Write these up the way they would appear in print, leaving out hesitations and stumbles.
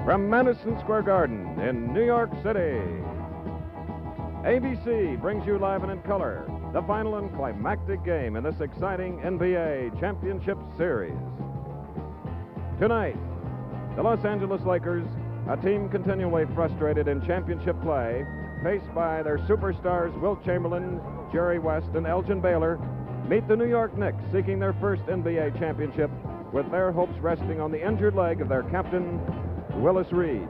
from Madison Square Garden in New York City, ABC brings you live and in color the final and climactic game in this exciting NBA Championship Series. Tonight, the Los Angeles Lakers, a team continually frustrated in championship play, faced by their superstars Wilt Chamberlain, Jerry West, and Elgin Baylor, meet the New York Knicks, seeking their first NBA championship with their hopes resting on the injured leg of their captain, Willis Reed.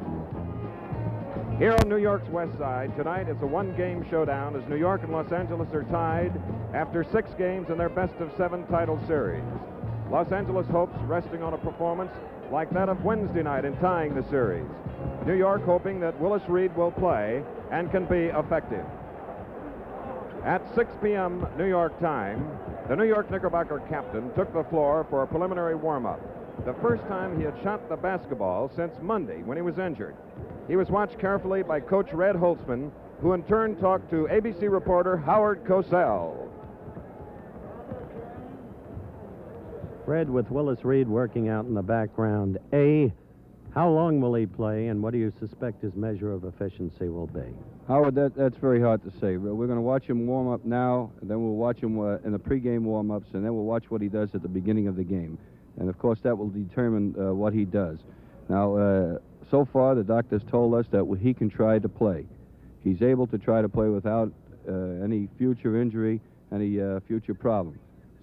Here on New York's West Side, tonight is a one-game showdown as New York and Los Angeles are tied after 6 games in their best-of-7 title series. Los Angeles hopes resting on a performance like that of Wednesday night in tying the series. New York hoping that Willis Reed will play and can be effective. At 6 p.m. New York time, the New York Knickerbocker captain took the floor for a preliminary warm-up. The first time he had shot the basketball since Monday when he was injured. He was watched carefully by Coach Red Holtzman, who in turn talked to ABC reporter Howard Cosell. Fred, with Willis Reed working out in the background, how long will he play, and what do you suspect his measure of efficiency will be? Howard, that's very hard to say. We're going to watch him warm up now, and then we'll watch him in the pregame warm-ups, and then we'll watch what he does at the beginning of the game. And, of course, that will determine what he does. Now, so far, the doctors told us that he can try to play. He's able to try to play without any future injury, any future problem.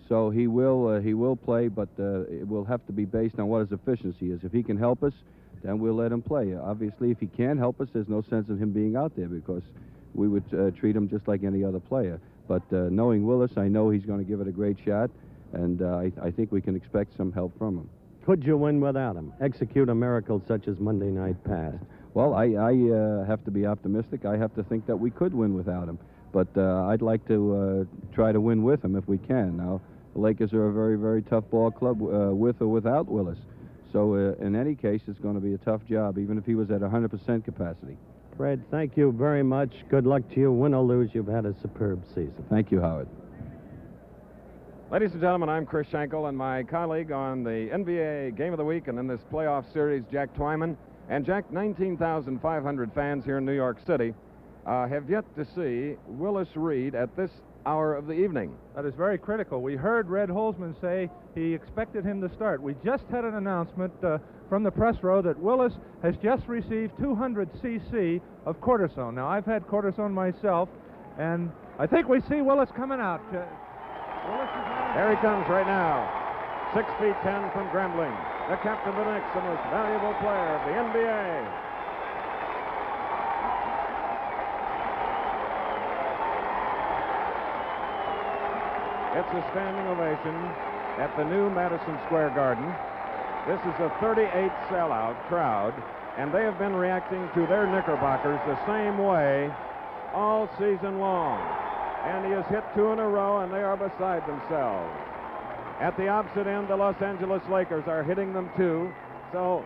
So he will play, but it will have to be based on what his efficiency is. If he can help us, then we'll let him play. Obviously, if he can't help us, there's no sense in him being out there because we would treat him just like any other player. But knowing Willis, I know he's going to give it a great shot, and I think we can expect some help from him. Could you win without him? Execute a miracle such as Monday night passed? Well, I have to be optimistic. I have to think that we could win without him. But I'd like to try to win with him if we can. Now, the Lakers are a very, very tough ball club with or without Willis. So in any case, it's going to be a tough job, even if he was at 100% capacity. Fred, thank you very much. Good luck to you. Win or lose, you've had a superb season. Thank you, Howard. Ladies and gentlemen, I'm Chris Schenkel, and my colleague on the NBA Game of the Week and in this playoff series, Jack Twyman. And Jack, 19,500 fans here in New York City have yet to see Willis Reed at this hour of the evening. That is very critical. We heard Red Holtzman say he expected him to start. We just had an announcement from the press row that Willis has just received 200 cc of cortisone. Now, I've had cortisone myself, and I think we see Willis coming out. There he comes right now. 6'10" from Grambling, the captain of the Knicks, the most valuable player of the NBA. It's a standing ovation at the new Madison Square Garden. This is a 38 sellout crowd, and they have been reacting to their Knickerbockers the same way all season long. And he has hit 2 in a row, and they are beside themselves. At the opposite end, the Los Angeles Lakers are hitting them too. So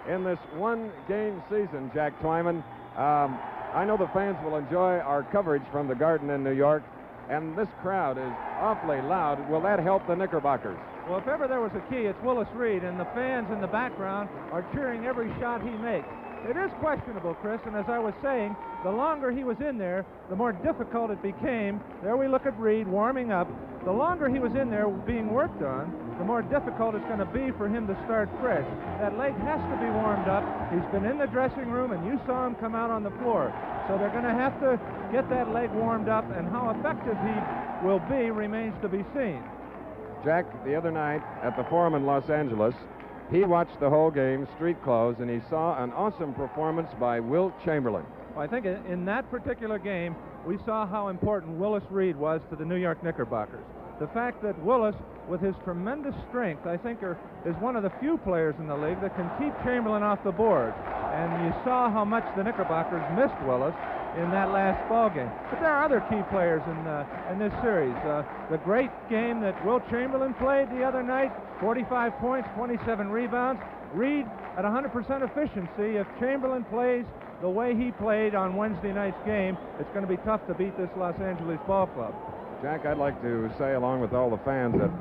in this one-game season, Jack Twyman, I know the fans will enjoy our coverage from the Garden in New York. And this crowd is awfully loud. Will that help the Knickerbockers? Well, if ever there was a key, it's Willis Reed, and the fans in the background are cheering every shot he makes. It is questionable, Chris, and as I was saying, the longer he was in there, the more difficult it became. There we look at Reed warming up. The longer he was in there being worked on, the more difficult it's going to be for him to start fresh. That leg has to be warmed up. He's been in the dressing room, and you saw him come out on the floor. So they're going to have to get that leg warmed up, and how effective he will be remains to be seen. Jack, the other night at the Forum in Los Angeles, he watched the whole game, street clothes, and he saw an awesome performance by Wilt Chamberlain. Well, I think in that particular game, we saw how important Willis Reed was to the New York Knickerbockers. The fact that Willis, with his tremendous strength, I think is one of the few players in the league that can keep Chamberlain off the board. And you saw how much the Knickerbockers missed Willis in that last ball game. But there are other key players in this series. The great game that Wilt Chamberlain played the other night, 45 points, 27 rebounds. Reed at 100% efficiency. If Chamberlain plays the way he played on Wednesday night's game, it's going to be tough to beat this Los Angeles ball club. Jack, I'd like to say, along with all the fans, that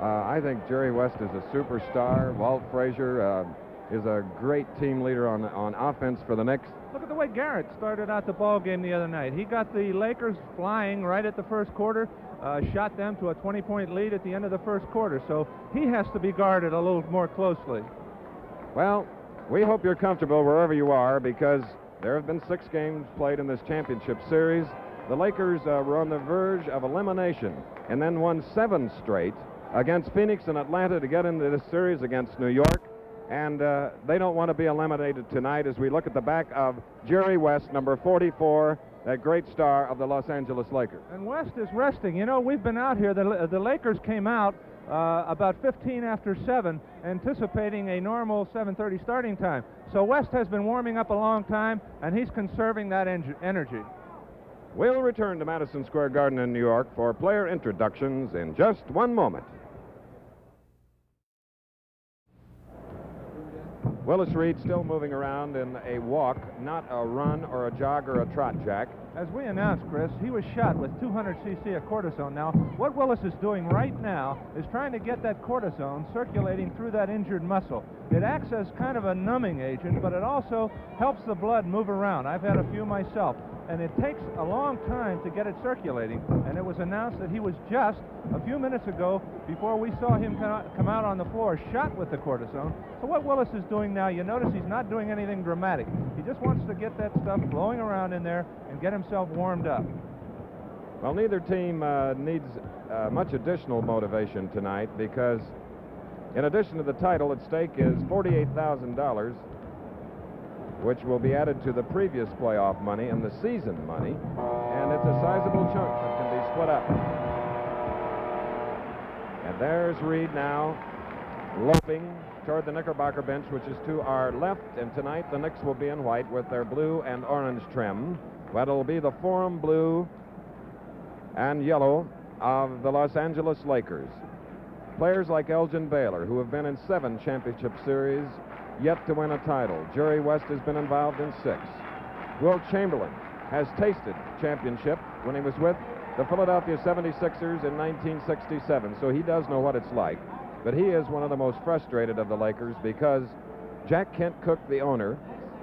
I think Jerry West is a superstar. Walt Frazier, is a great team leader on offense for the Knicks. Look at the way Garrett started out the ball game the other night. He got the Lakers flying right at the first quarter, shot them to a 20-point lead at the end of the first quarter. So he has to be guarded a little more closely. Well, we hope you're comfortable wherever you are, because there have been 6 games played in this championship series. The Lakers were on the verge of elimination and then won 7 straight against Phoenix and Atlanta to get into this series against New York. And they don't want to be eliminated tonight as we look at the back of Jerry West, number 44, that great star of the Los Angeles Lakers. And West is resting. You know, we've been out here. The Lakers came out about 15 after 7, anticipating a normal 7:30 starting time. So West has been warming up a long time, and he's conserving that energy. We'll return to Madison Square Garden in New York for player introductions in just one moment. Willis Reed still moving around in a walk, not a run or a jog or a trot, Jack. As we announced, Chris, he was shot with 200 cc of cortisone. Now, what Willis is doing right now is trying to get that cortisone circulating through that injured muscle. It acts as kind of a numbing agent, but it also helps the blood move around. I've had a few myself, and it takes a long time to get it circulating. And it was announced that he was just a few minutes ago, before we saw him come out on the floor, shot with the cortisone. So what Willis is doing now, you notice he's not doing anything dramatic. He just wants to get that stuff flowing around in there and get himself warmed up. Well, neither team needs much additional motivation tonight, because in addition to the title, at stake is $48,000, which will be added to the previous playoff money and the season money, and it's a sizable chunk that can be split up. And there's Reed now, loping toward the Knickerbocker bench, which is to our left, and tonight the Knicks will be in white with their blue and orange trim, but it'll be the forum blue and yellow of the Los Angeles Lakers. Players like Elgin Baylor, who have been in 7 championship series, yet to win a title. Jerry West has been involved in 6. Wilt Chamberlain has tasted championship when he was with the Philadelphia 76ers in 1967, so he does know what it's like. But he is one of the most frustrated of the Lakers, because Jack Kent Cooke, the owner,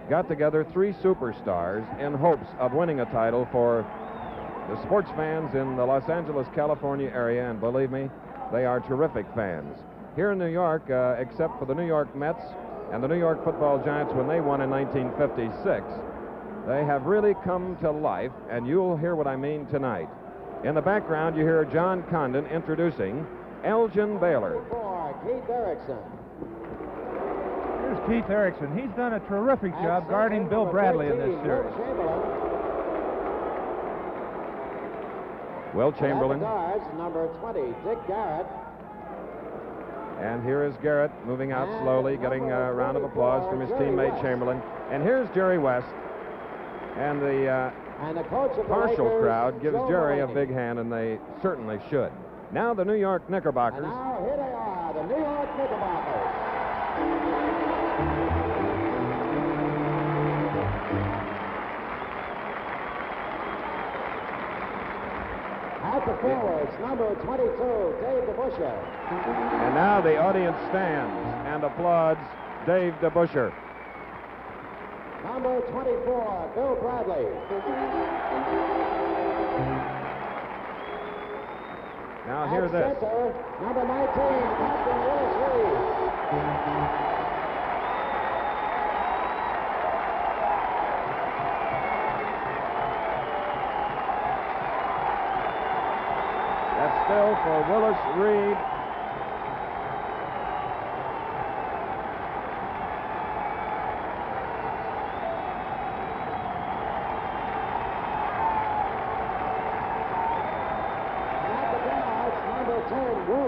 got together 3 superstars in hopes of winning a title for the sports fans in the Los Angeles, California area, and believe me, they are terrific fans. Here in New York, except for the New York Mets and the New York Football Giants when they won in 1956, they have really come to life, and you'll hear what I mean tonight. In the background, you hear John Condon introducing Elgin Baylor. Keith Erickson. Here's Keith Erickson. He's done a terrific job guarding Bill Bradley in this series. Wilt Chamberlain. Guards, number 20, Dick Garrett. And here is Garrett moving out slowly, getting a round of applause from his teammate Chamberlain. And here's Jerry West. And the partial crowd gives Jerry a big hand, and they certainly should. Now the New York Knickerbockers. And now here they are, the New York Knickerbockers. At the forwards, number 22, Dave DeBusschere. And now the audience stands and applauds Dave DeBusschere. Number 24, Bill Bradley. Now hear this. Center, number 19, Captain Willis Reed. That's still for Willis Reed.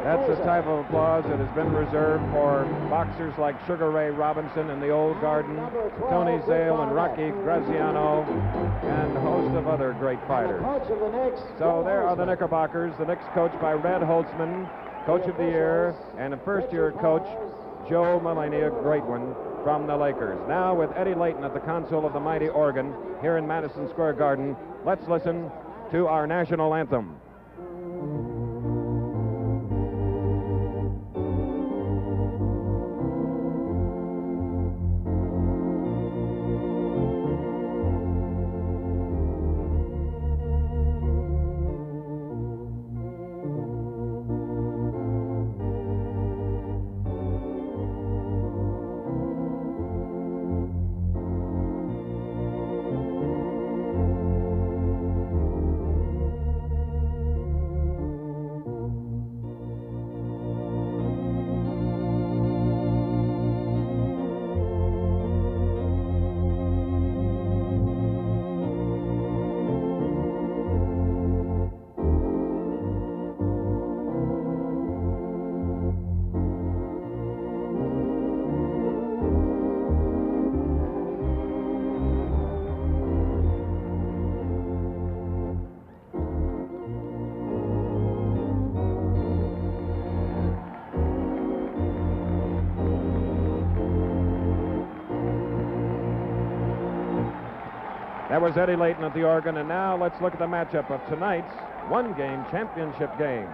That's the type of applause that has been reserved for boxers like Sugar Ray Robinson in the old garden, Tony Zale and Rocky Graziano, and a host of other great fighters. So there are the Knickerbockers, the Knicks coached by Red Holtzman, Coach of the Year, and a first-year coach, Joe Mulaney, a great one, from the Lakers. Now with Eddie Layton at the console of the mighty organ here in Madison Square Garden, let's listen to our national anthem. That was Eddie Layton at the organ, and now let's look at the matchup of tonight's one-game championship game.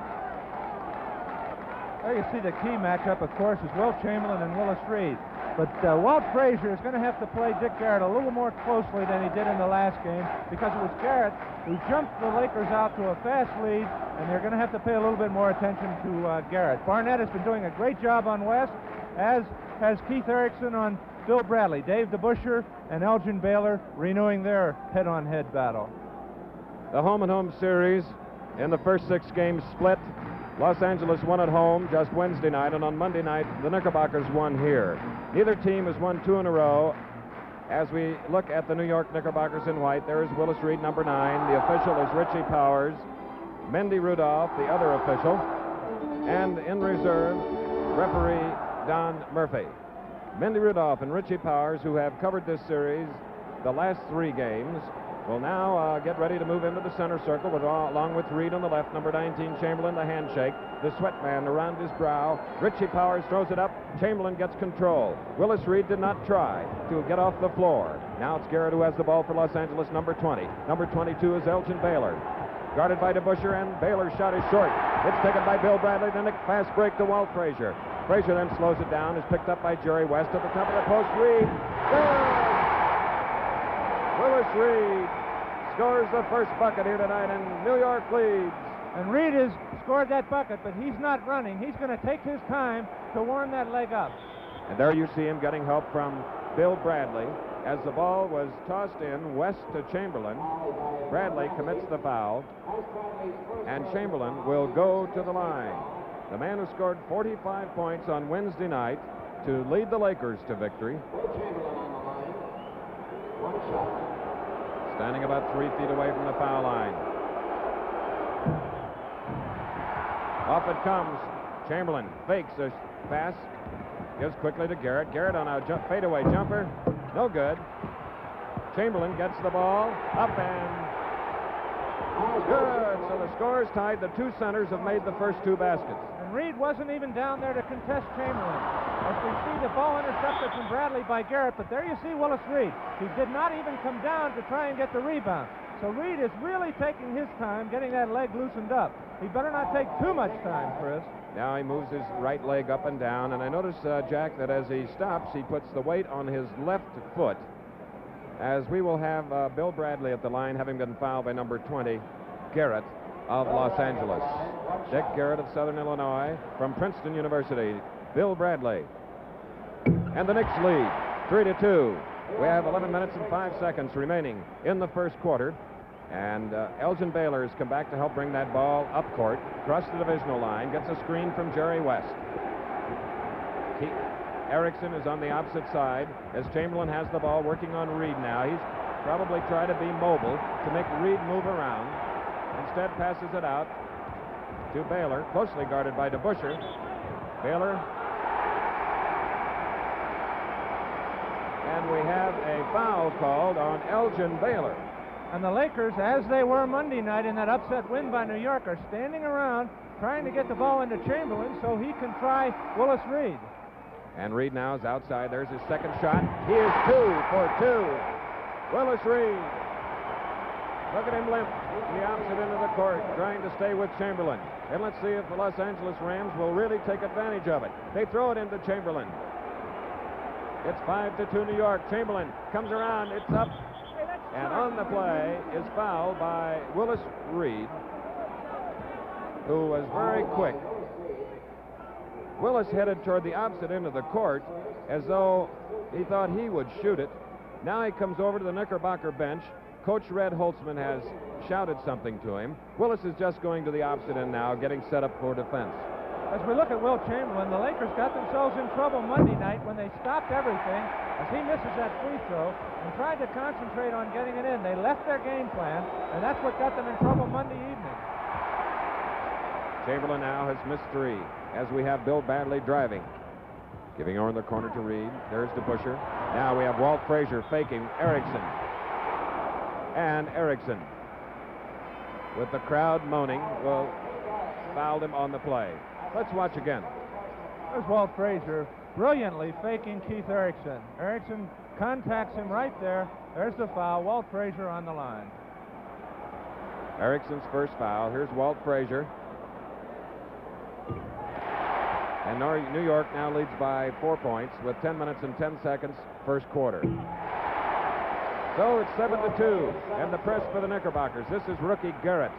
There you see the key matchup, of course, is Wilt Chamberlain and Willis Reed. But Walt Frazier is going to have to play Dick Garrett a little more closely than he did in the last game, because it was Garrett who jumped the Lakers out to a fast lead, and they're going to have to pay a little bit more attention to Garrett. Barnett has been doing a great job on West, as has Keith Erickson on Bill Bradley. Dave DeBusschere and Elgin Baylor renewing their head-on-head battle. The home-and-home series in the first 6 games split. Los Angeles won at home just Wednesday night, and on Monday night, the Knickerbockers won here. Neither team has won 2 in a row. As we look at the New York Knickerbockers in white, there is Willis Reed, number 9. The official is Richie Powers. Mendy Rudolph, the other official. And in reserve, referee Don Murphy. Mendy Rudolph and Richie Powers, who have covered this series the last 3 games, will now get ready to move into the center circle along with Reed on the left, number 19, Chamberlain, the handshake, the sweat band around his brow. Richie Powers throws it up. Chamberlain gets control. Willis Reed did not try to get off the floor. Now it's Garrett who has the ball for Los Angeles, number 20. Number 22 is Elgin Baylor. Guarded by DeBusschere, and Baylor's shot is short. It's taken by Bill Bradley, then a fast break to Walt Frazier. Frazier then slows it down, is picked up by Jerry West at the top of the post. Reed, good! Willis Reed scores the first bucket here tonight, and New York leads. And Reed has scored that bucket, but he's not running. He's going to take his time to warm that leg up. And there you see him getting help from Bill Bradley. As the ball was tossed in West to Chamberlain, Bradley commits the foul, and Chamberlain will go to the line. The man who scored 45 points on Wednesday night to lead the Lakers to victory. Standing about 3 feet away from the foul line. Off it comes. Chamberlain fakes a pass. Gives quickly to Garrett. Garrett on a fadeaway jumper. No good. Chamberlain gets the ball. Up and good. So the score is tied. The 2 centers have made the first 2 baskets. And Reed wasn't even down there to contest Chamberlain. As we see the ball intercepted from Bradley by Garrett, but there you see Willis Reed. He did not even come down to try and get the rebound. So Reed is really taking his time getting that leg loosened up. He better not take too much time, Chris. Now he moves his right leg up and down, and I notice, Jack, that as he stops, he puts the weight on his left foot, as we will have Bill Bradley at the line, having been fouled by number 20, Garrett of Los Angeles. Dick Garrett of Southern Illinois from Princeton University. Bill Bradley. And the Knicks lead, 3-2. We have 11 minutes and 5 seconds remaining in the first quarter. And Elgin Baylor has come back to help bring that ball up court, across the divisional line, gets a screen from Jerry West. Erickson is on the opposite side as Chamberlain has the ball, working on Reed now. He's probably trying to be mobile to make Reed move around. Instead passes it out to Baylor, closely guarded by DeBusschere. Baylor. And we have a foul called on Elgin Baylor. And the Lakers, as they were Monday night in that upset win by New York, are standing around trying to get the ball into Chamberlain so he can try Willis Reed. And Reed now is outside. There's his second shot. He is 2 for 2. Willis Reed. Look at him limp to the opposite end of the court, trying to stay with Chamberlain. And let's see if the Los Angeles Rams will really take advantage of it. They throw it into Chamberlain. It's 5-2 New York. Chamberlain comes around. It's up. And on the play is fouled by Willis Reed, who was very quick. Willis headed toward the opposite end of the court as though he thought he would shoot it. Now he comes over to the Knickerbocker bench. Coach Red Holtzman has shouted something to him. Willis is just going to the opposite end now, getting set up for defense. As we look at Wilt Chamberlain, the Lakers got themselves in trouble Monday night when they stopped everything as he misses that free throw and tried to concentrate on getting it in. They left their game plan, and that's what got them in trouble Monday evening. Chamberlain now has missed 3 as we have Bill Bradley driving. Giving over in the corner to Reed. There's DeBusschere. Now we have Walt Frazier faking Erickson. And Erickson, with the crowd moaning, will foul him on the play. Let's watch again. There's Walt Frazier brilliantly faking Keith Erickson. Erickson contacts him right there. There's the foul. Walt Frazier on the line. Erickson's first foul. Here's Walt Frazier. And New York now leads by 4 points with 10 minutes and 10 seconds first quarter. So it's 7-2, and the press for the Knickerbockers. This is rookie Garrett.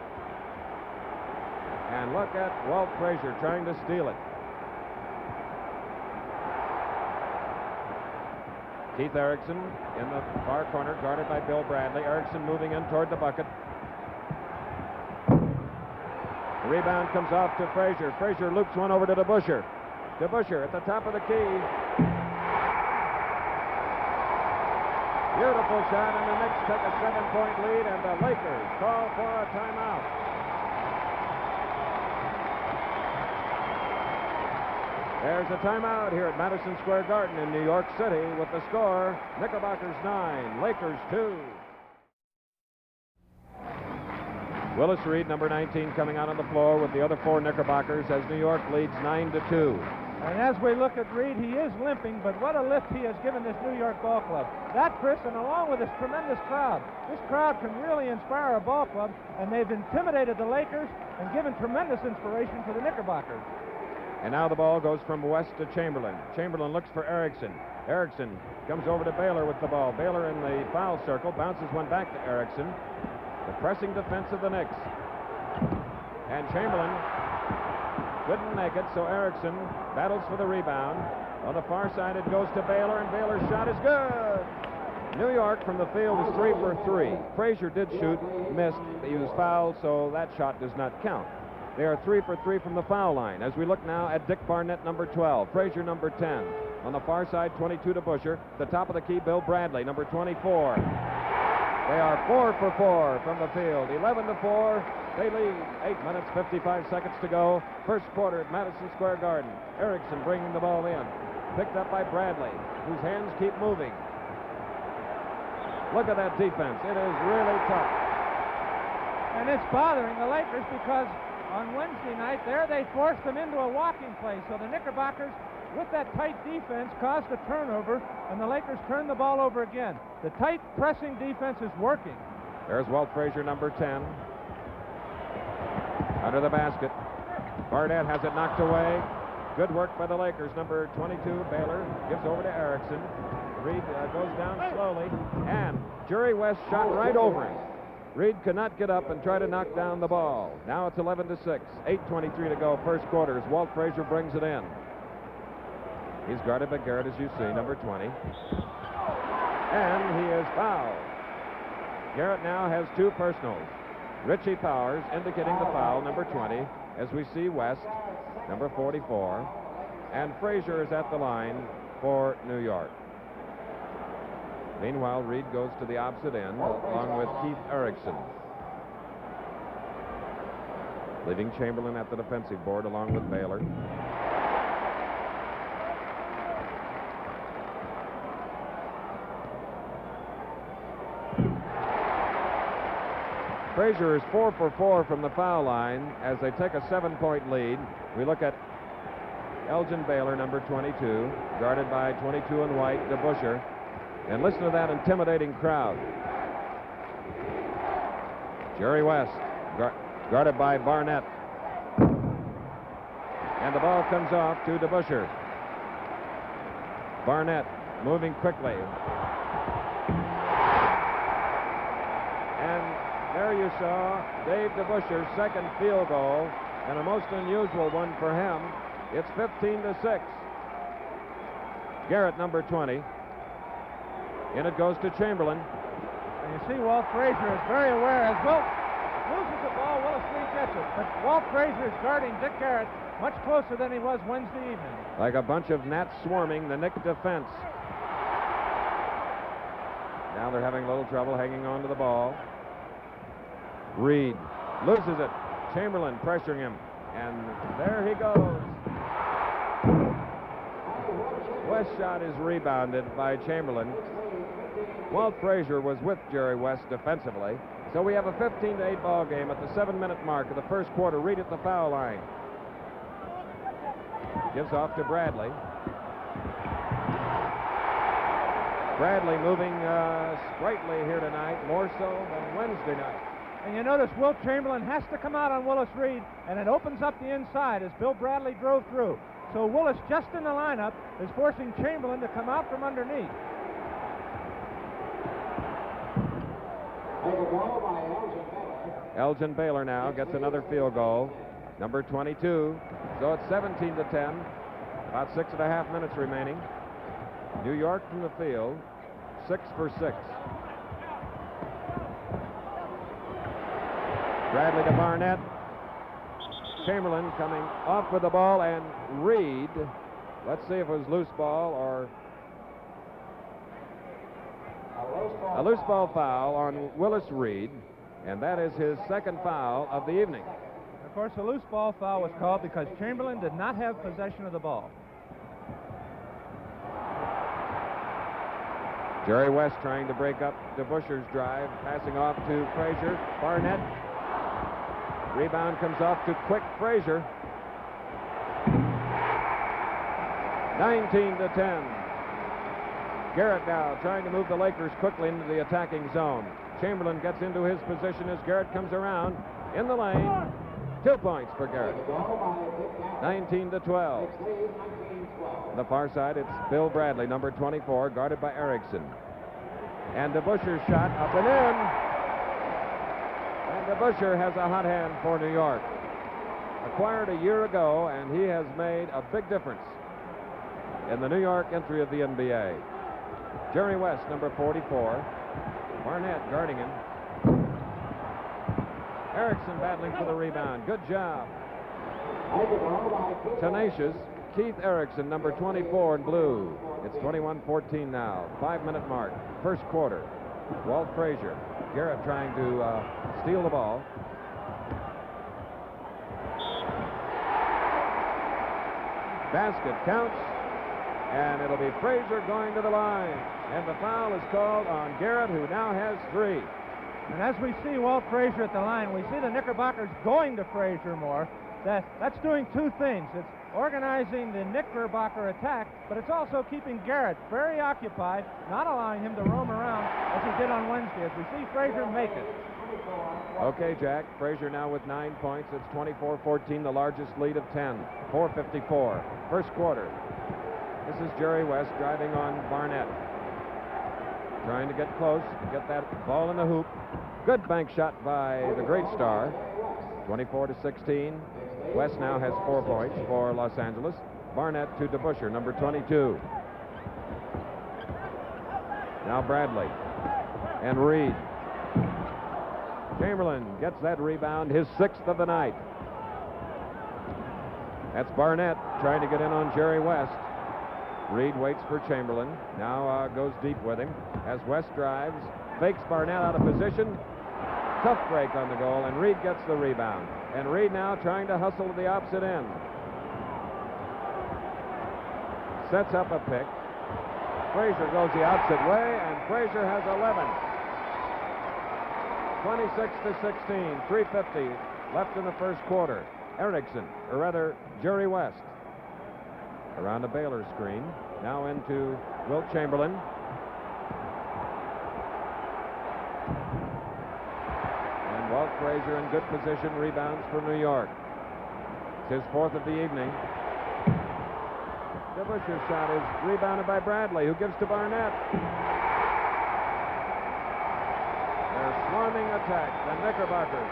And look at Walt Frazier trying to steal it. Keith Erickson in the far corner, guarded by Bill Bradley. Erickson moving in toward the bucket. The rebound comes off to Frazier. Frazier loops one over to DeBusschere. DeBusschere at the top of the key. Beautiful shot, and the Knicks take a 7-point lead, and the Lakers call for a timeout. There's a timeout here at Madison Square Garden in New York City with the score, Knickerbockers 9, Lakers 2. Willis Reed, number 19, coming out on the floor with the other 4 Knickerbockers as New York leads 9-2. And as we look at Reed, he is limping, but what a lift he has given this New York ball club. That, Chris, and along with this tremendous crowd. This crowd can really inspire a ball club, and they've intimidated the Lakers and given tremendous inspiration for the Knickerbockers. And now the ball goes from West to Chamberlain. Chamberlain looks for Erickson. Erickson comes over to Baylor with the ball. Baylor in the foul circle, bounces one back to Erickson. The pressing defense of the Knicks. And Chamberlain couldn't make it, so Erickson battles for the rebound. On the far side, it goes to Baylor, and Baylor's shot is good. New York from the field is 3 for 3. Frazier did shoot, missed. He was fouled, so that shot does not count. They are 3 for 3 from the foul line. As we look now at Dick Barnett, number 12. Frazier, number 10. On the far side, 22 to DeBusschere. The top of the key, Bill Bradley, number 24. They are 4 for 4 from the field. 11-4. They lead. 8 minutes, 55 seconds to go. First quarter at Madison Square Garden. Erickson bringing the ball in. Picked up by Bradley, whose hands keep moving. Look at that defense. It is really tough. And it's bothering the Lakers because on Wednesday night there, they forced them into a walking play. So the Knickerbockers, with that tight defense, caused a turnover, and the Lakers turned the ball over again. The tight pressing defense is working. There's Walt Frazier, number 10. Under the basket. Barnett has it knocked away. Good work by the Lakers. Number 22, Baylor, gives over to Erickson. Reed goes down slowly, and Jerry West shot right over him. Reed could not get up and try to knock down the ball. Now it's 11-6. 8:23 to go, first quarter, as Walt Frazier brings it in. He's guarded by Garrett, as you see, number 20. And he is fouled. Garrett now has 2 personals. Richie Powers indicating the foul, number 20, as we see West, number 44. And Frazier is at the line for New York. Meanwhile, Reed goes to the opposite end, along with Keith Erickson. Leaving Chamberlain at the defensive board, along with Baylor. Frazier is 4 for 4 from the foul line as they take a 7-point lead. We look at Elgin Baylor, number 22, guarded by 22 in white, DeBusschere. And listen to that intimidating crowd. Jerry West, guarded by Barnett. And the ball comes off to DeBusschere. Barnett moving quickly. And there you saw Dave DeBusschere's second field goal, and a most unusual one for him. It's 15-6. Garrett, number 20. In it goes to Chamberlain. And you see Walt Frazier is very aware. As Wilt loses the ball, Willis Reed gets it. But Walt Frazier is guarding Dick Garrett much closer than he was Wednesday evening. Like a bunch of gnats swarming the Knick defense. Now they're having a little trouble hanging on to the ball. Reed loses it. Chamberlain pressuring him. And there he goes. West's shot is rebounded by Chamberlain. Walt Frazier was with Jerry West defensively. So we have a 15-8 ball game at the 7-minute mark of the first quarter. Reed at the foul line. Gives off to Bradley. Bradley moving sprightly here tonight, more so than Wednesday night. And you notice Wilt Chamberlain has to come out on Willis Reed, and it opens up the inside as Bill Bradley drove through. So Willis, just in the lineup, is forcing Chamberlain to come out from underneath. Elgin Baylor now gets another field goal, number 22. So it's 17 to 10. About 6.5 minutes remaining. New York from the field, 6 for 6. Bradley to Barnett. Chamberlain coming off with the ball, and Reed. Let's see if it was loose ball or a loose ball foul on Willis Reed, and that is his second foul of the evening. Of course, a loose ball foul was called because Chamberlain did not have possession of the ball. Jerry West trying to break up DeBusschere's drive, passing off to Frazier. Barnett. Rebound comes off to Quick Frazier. 19 to 10. Garrett now trying to move the Lakers quickly into the attacking zone. Chamberlain gets into his position as Garrett comes around in the lane. 2 points for Garrett. 19 to 12. On the far side, it's Bill Bradley, number 24, guarded by Erickson. And DeBusschere's shot up and in. And DeBusschere has a hot hand for New York. Acquired a year ago, and he has made a big difference in the New York entry of the NBA. Jerry West, number 44. Barnett guarding him. Erickson battling for the rebound. Good job. Tenacious. Keith Erickson, number 24 in blue. It's 21-14 now. 5-minute mark. First quarter. Walt Frazier. Garrett trying to steal the ball. Basket counts. And it'll be Frazier going to the line. And the foul is called on Garrett, who now has 3. And as we see Walt Frazier at the line, we see the Knickerbockers going to Frazier more. That's doing 2 things. It's organizing the Knickerbocker attack, but it's also keeping Garrett very occupied, not allowing him to roam around as he did on Wednesday, as we see Frazier make it. Okay, Jack. Frazier now with 9 points. It's 24-14, the largest lead of 10. 4:54. First quarter. This is Jerry West driving on Barnett. Trying to get close, to get that ball in the hoop. Good bank shot by the great star. 24-16. West now has 4 points for Los Angeles. Barnett to DeBusschere, number 22. Now Bradley and Reed. Chamberlain gets that rebound, his 6th of the night. That's Barnett trying to get in on Jerry West. Reed waits for Chamberlain. Now goes deep with him as West drives. Fakes Barnett out of position. Tough break on the goal, and Reed gets the rebound. And Reed now trying to hustle to the opposite end. Sets up a pick. Frazier goes the opposite way, and Frazier has 11. 26-16, 3:50 left in the first quarter. Erickson, or rather Jerry West. Around the Baylor screen. Now into Wilt Chamberlain. And Walt Frazier in good position, rebounds for New York. It's his 4th of the evening. DeBusschere's shot is rebounded by Bradley, who gives to Barnett. Their swarming attack, the Knickerbockers.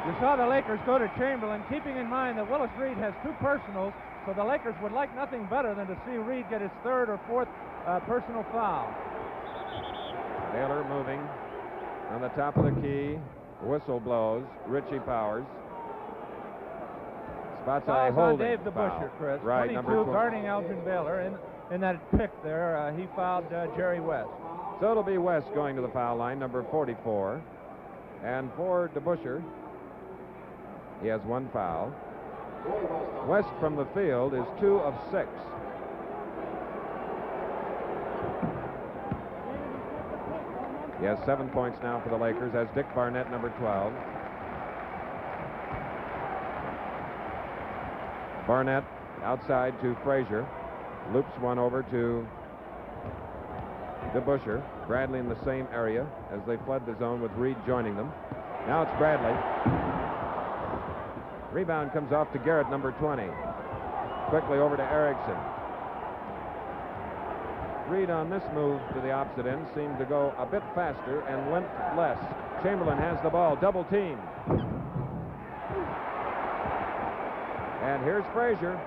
You saw the Lakers go to Chamberlain, keeping in mind that Willis Reed has 2 personals, so the Lakers would like nothing better than to see Reed get his 3rd or 4th personal foul. Baylor moving on the top of the key. Whistle blows. Richie Powers. Spots a holding Dave foul. DeBusschere, Chris. Right, 22, number 20. guarding Elgin Baylor. In that pick there, he fouled Jerry West. So it'll be West going to the foul line, number 44. And for DeBusschere, he has 1 foul. West from the field is 2 of 6. He has 7 points now for the Lakers, as Dick Barnett, number 12. Barnett outside to Frazier. Loops one over to DeBusschere. Bradley in the same area as they fled the zone with Reed joining them. Now it's Bradley. Rebound comes off to Garrett, number 20. Quickly over to Erickson. Reed on this move to the opposite end seemed to go a bit faster and went less. Chamberlain has the ball, double team. And here's Frazier.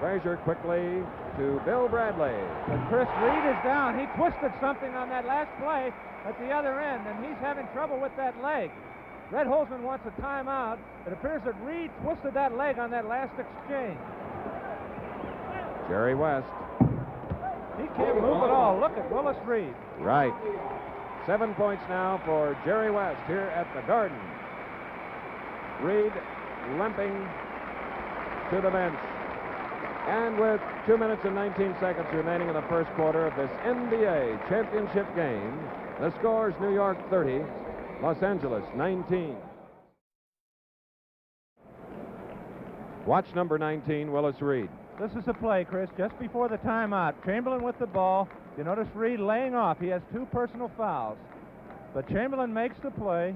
Frazier quickly to Bill Bradley. But Chris, Reed is down. He twisted something on that last play at the other end, and he's having trouble with that leg. Red Holzman wants a timeout. It appears that Reed twisted that leg on that last exchange. Jerry West. He can't move at all. Look at Willis Reed. Right. 7 points now for Jerry West here at the Garden. Reed limping to the bench. And with 2 minutes and 19 seconds remaining in the first quarter of this NBA championship game, the score is New York 30, Los Angeles 19. Watch number 19, Willis Reed. This is a play, Chris, just before the timeout. Chamberlain with the ball. You notice Reed laying off. He has 2 personal fouls. But Chamberlain makes the play,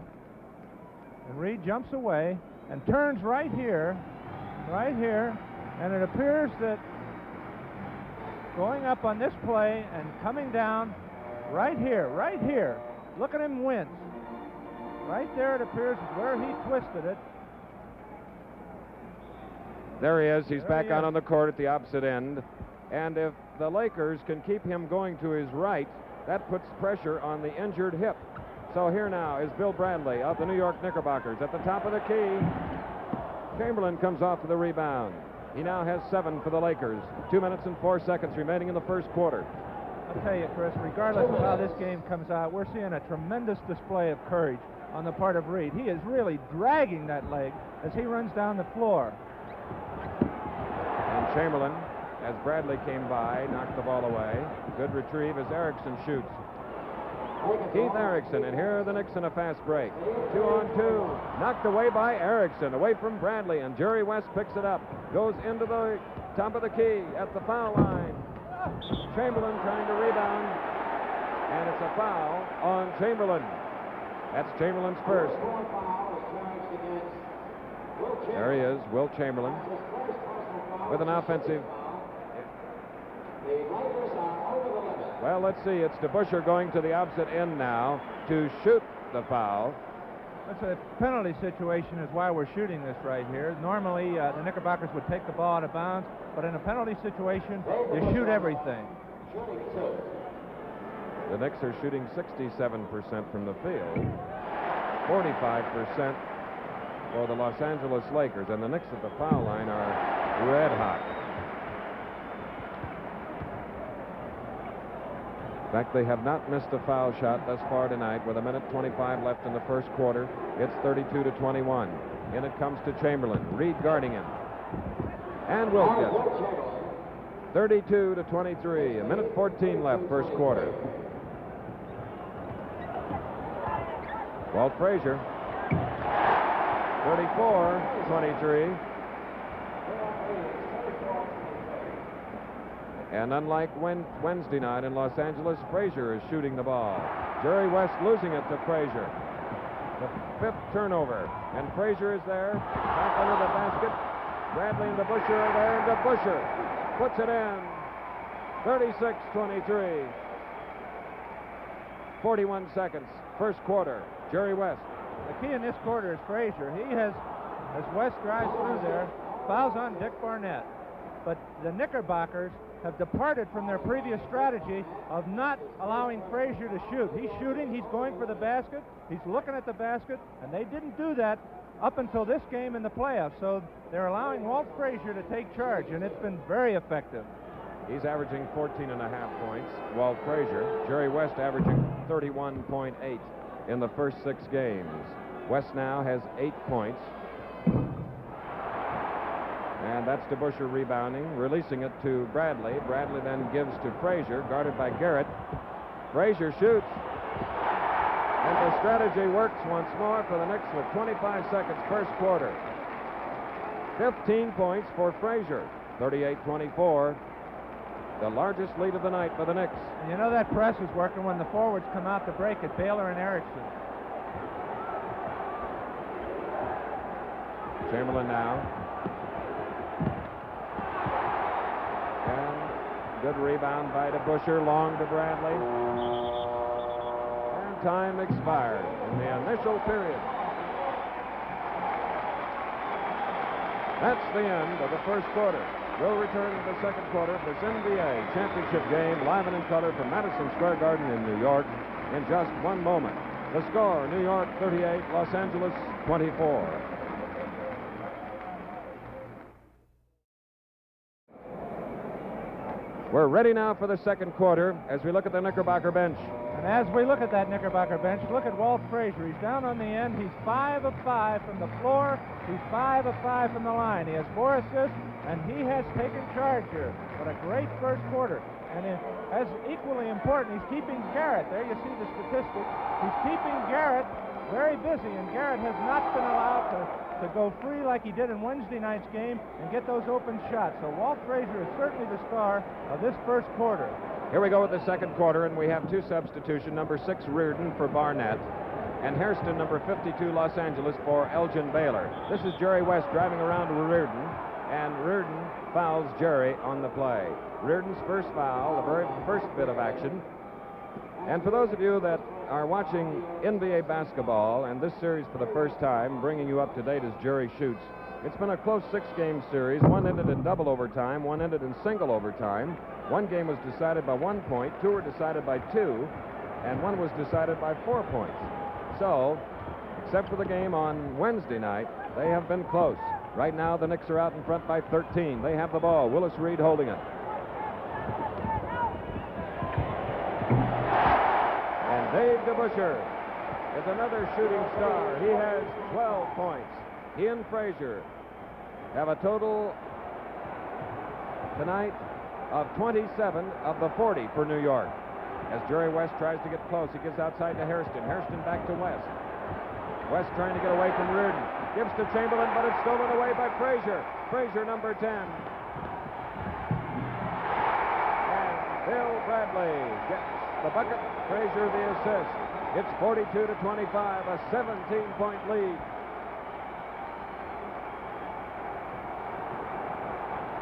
and Reed jumps away and turns right here, and it appears that going up on this play and coming down right here, look at him wince. Right there it appears is where he twisted it. There he is. He's There back he out is. on the court at the opposite end. And if the Lakers can keep him going to his right, that puts pressure on the injured hip. So here now is Bill Bradley of the New York Knickerbockers at the top of the key. Chamberlain comes off for the rebound. He now has 7 for the Lakers. 2 minutes and 4 seconds remaining in the first quarter. I'll tell you, Chris, regardless of how this game comes out, we're seeing a tremendous display of courage on the part of Reed. He is really dragging that leg as he runs down the floor. And Chamberlain, as Bradley came by, knocked the ball away. Good retrieve as Erickson shoots. Keith Erickson, and here are the Knicks in a fast break. 2-on-2, knocked away by Erickson, away from Bradley, and Jerry West picks it up. Goes into the top of the key at the foul line. Chamberlain trying to rebound, and it's a foul on Chamberlain. That's Chamberlain's first. There he is, Wilt Chamberlain, with an offensive. Well, let's see. It's DeBusschere going to the opposite end now to shoot the foul. That's a penalty situation is why we're shooting this right here. Normally, the Knickerbockers would take the ball out of bounds, but in a penalty situation, you shoot everything. The Knicks are shooting 67% from the field, 45% for the Los Angeles Lakers, and the Knicks at the foul line are red hot. In fact, they have not missed a foul shot thus far tonight. With 1:25 left in the first quarter, it's 32-21. In it comes to Chamberlain. Reed guarding him. And Wilt gets it. 32-23. 1:14 left, first quarter. Walt Frazier. 34-23. And unlike Wednesday night in Los Angeles, Frazier is shooting the ball. Jerry West losing it to Frazier. The 5th turnover. And Frazier is there. Back under the basket. Bradley and DeBusschere are there. And DeBusschere puts it in. 36-23. 41 seconds. First quarter. Jerry West. The key in this quarter is Frazier. He has, as West drives through there, fouls on Dick Barnett. But the Knickerbockers have departed from their previous strategy of not allowing Frazier to shoot. He's shooting, he's going for the basket, he's looking at the basket, and they didn't do that up until this game in the playoffs. So they're allowing Walt Frazier to take charge, and it's been very effective. He's averaging 14.5 points, Walt Frazier. Jerry West averaging 31.8 in the first 6 games. West now has 8 points. And that's DeBusschere rebounding, releasing it to Bradley. Bradley then gives to Frazier, guarded by Garrett. Frazier shoots. And the strategy works once more for the Knicks with 25 seconds first quarter. 15 points for Frazier, 38-24. the largest lead of the night for the Knicks. And you know that press is working when the forwards come out to break it, Baylor and Erickson. Chamberlain now. And good rebound by DeBusschere, long to Bradley. And time expired in the initial period. That's the end of the first quarter. We'll return to the second quarter of this NBA championship game, live and in color from Madison Square Garden in New York, in just one moment. The score, New York 38, Los Angeles 24. We're ready now for the second quarter as we look at the Knickerbocker bench. And as we look at that Knickerbocker bench, look at Walt Frazier. He's down on the end. He's 5 of 5 from the floor. He's 5 of 5 from the line. He has 4 assists, and he has taken charge here. What a great first quarter. And as equally important, he's keeping Garrett. There you see the statistics. He's keeping Garrett very busy, and Garrett has not been allowed to go free like he did in Wednesday night's game and get those open shots. So Walt Frazier is certainly the star of this first quarter. Here we go with the second quarter, and we have 2 substitutions, number 6 Reardon for Barnett, and Hairston, number 52 Los Angeles for Elgin Baylor. This is Jerry West driving around Reardon, and Reardon fouls Jerry on the play. Reardon's first foul, the very first bit of action. And for those of you that are watching NBA basketball and this series for the first time, bringing you up to date as Jerry shoots, it's been a close 6-game series. One ended in double overtime, one ended in single overtime. One game was decided by 1 point, 2 were decided by 2, and 1 was decided by 4 points. So, except for the game on Wednesday night, they have been close. Right now, the Knicks are out in front by 13. They have the ball. Willis Reed holding it. And Dave DeBusschere is another shooting star. He has 12 points. He and Frazier have a total tonight of 27 of the 40 for New York. As Jerry West tries to get close, he gives outside to Hairston. Hairston back to West. West trying to get away from Reardon. Gives to Chamberlain, but it's stolen away by Frazier. Frazier, number 10. And Bill Bradley gets the bucket. Frazier the assist. It's 42-25, a 17-point lead.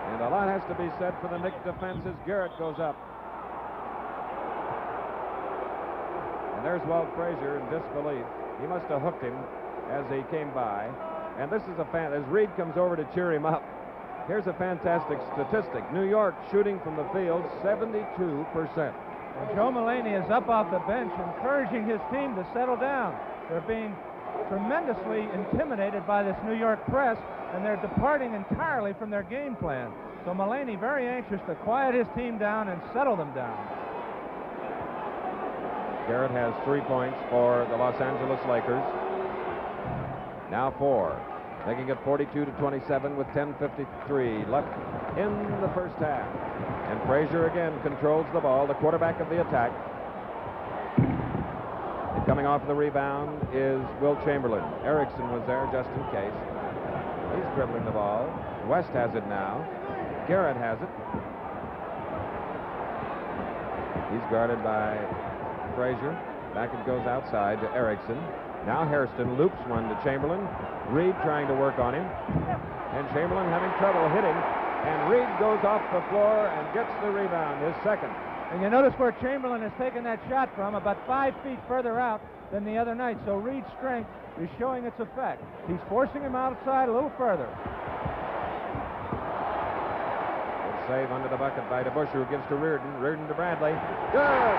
And a lot has to be said for the Knicks defense as Garrett goes up. And there's Walt Frazier in disbelief. He must have hooked him as he came by. And this is as Reed comes over to cheer him up. Here's a fantastic statistic. New York shooting from the field 72%. And Joe Mullaney is up off the bench encouraging his team to settle down. They're being tremendously intimidated by this New York press, and they're departing entirely from their game plan. So Mullaney very anxious to quiet his team down and settle them down. Garrett has 3 points for the Los Angeles Lakers. Now 4. They can get 42-27 with 10:53 left in the first half. And Frazier again controls the ball, the quarterback of the attack. And coming off the rebound is Wilt Chamberlain. Erickson was there just in case. He's dribbling the ball. West has it now. Garrett has it. He's guarded by Frazier. Back it goes outside to Erickson. Now Hairston loops one to Chamberlain. Reed trying to work on him. And Chamberlain having trouble hitting. And Reed goes off the floor and gets the rebound, his second. And you notice where Chamberlain has taken that shot from, about 5 feet further out than the other night. So Reed's strength is showing its effect. He's forcing him outside a little further. Good save under the bucket by DeBusschere, who gives to Reardon. Reardon to Bradley. Good!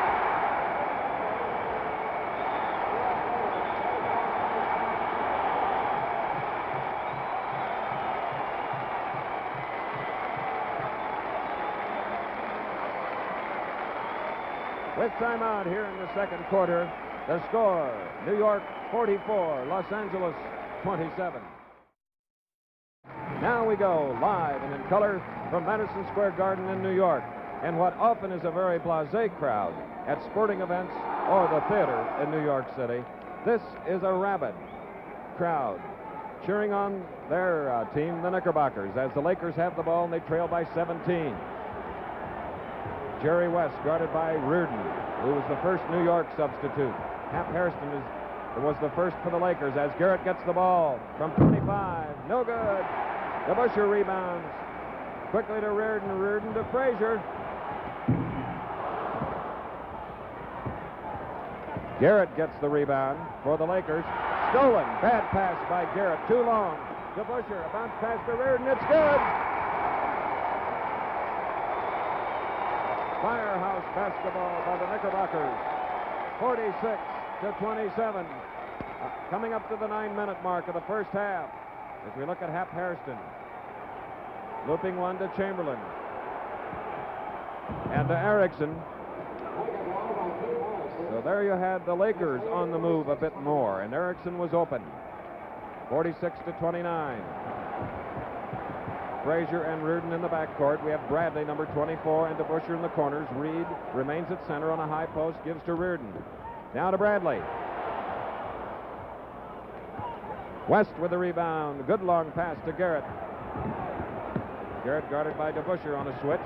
With timeout here in the second quarter, the score, New York 44, Los Angeles 27. Now we go live and in color from Madison Square Garden in New York, and what often is a very blasé crowd at sporting events or the theater in New York City. This is a rabid crowd cheering on their team, the Knickerbockers, as the Lakers have the ball and they trail by 17. Jerry West guarded by Reardon, who was the first New York substitute. Hap Hairston was the first for the Lakers as Garrett gets the ball from 25. No good. DeBusschere rebounds. Quickly to Reardon. Reardon to Frazier. Garrett gets the rebound for the Lakers. Stolen. Bad pass by Garrett. Too long. DeBusschere, a bounce pass to Reardon. It's good. Firehouse basketball by the Knickerbockers. 46-27. Coming up to the 9-minute mark of the first half. As we look at Hap Hairston. Looping one to Chamberlain. And to Erickson. So there you had the Lakers on the move a bit more, and Erickson was open. 46-29. Frazier and Reardon in the backcourt. We have Bradley, number 24, and DeBusschere in the corners. Reed remains at center on a high post, gives to Reardon. Now to Bradley. West with the rebound. Good long pass to Garrett. Garrett guarded by DeBusschere on a switch.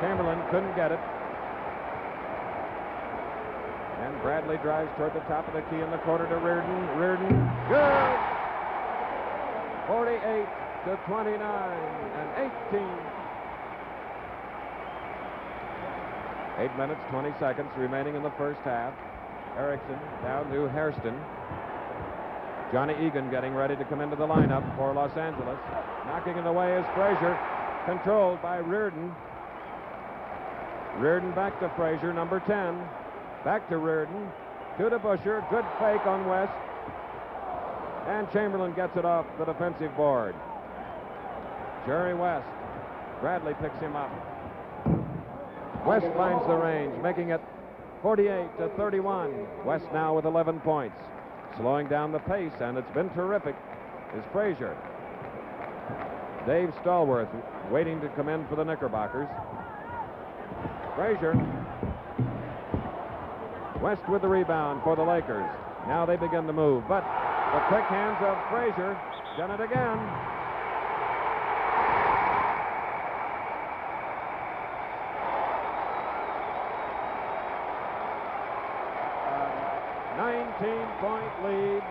Chamberlain couldn't get it. And Bradley drives toward the top of the key in the corner to Reardon. Reardon, good! 48-29 and 18. 8 minutes, 20 seconds remaining in the first half. Erickson down to Hairston. Johnny Egan getting ready to come into the lineup for Los Angeles. Knocking it away is Frazier, controlled by Reardon. Reardon back to Frazier, number 10. Back to Reardon, to DeBusschere. Good fake on West. And Chamberlain gets it off the defensive board. Jerry West. Bradley picks him up. West finds the range, making it 48-31. West now with 11 points. Slowing down the pace, and it's been terrific, is Frazier. Dave Stallworth waiting to come in for the Knickerbockers. Frazier. West with the rebound for the Lakers. Now they begin to move, but the quick hands of Frazier done it again. 19-point lead,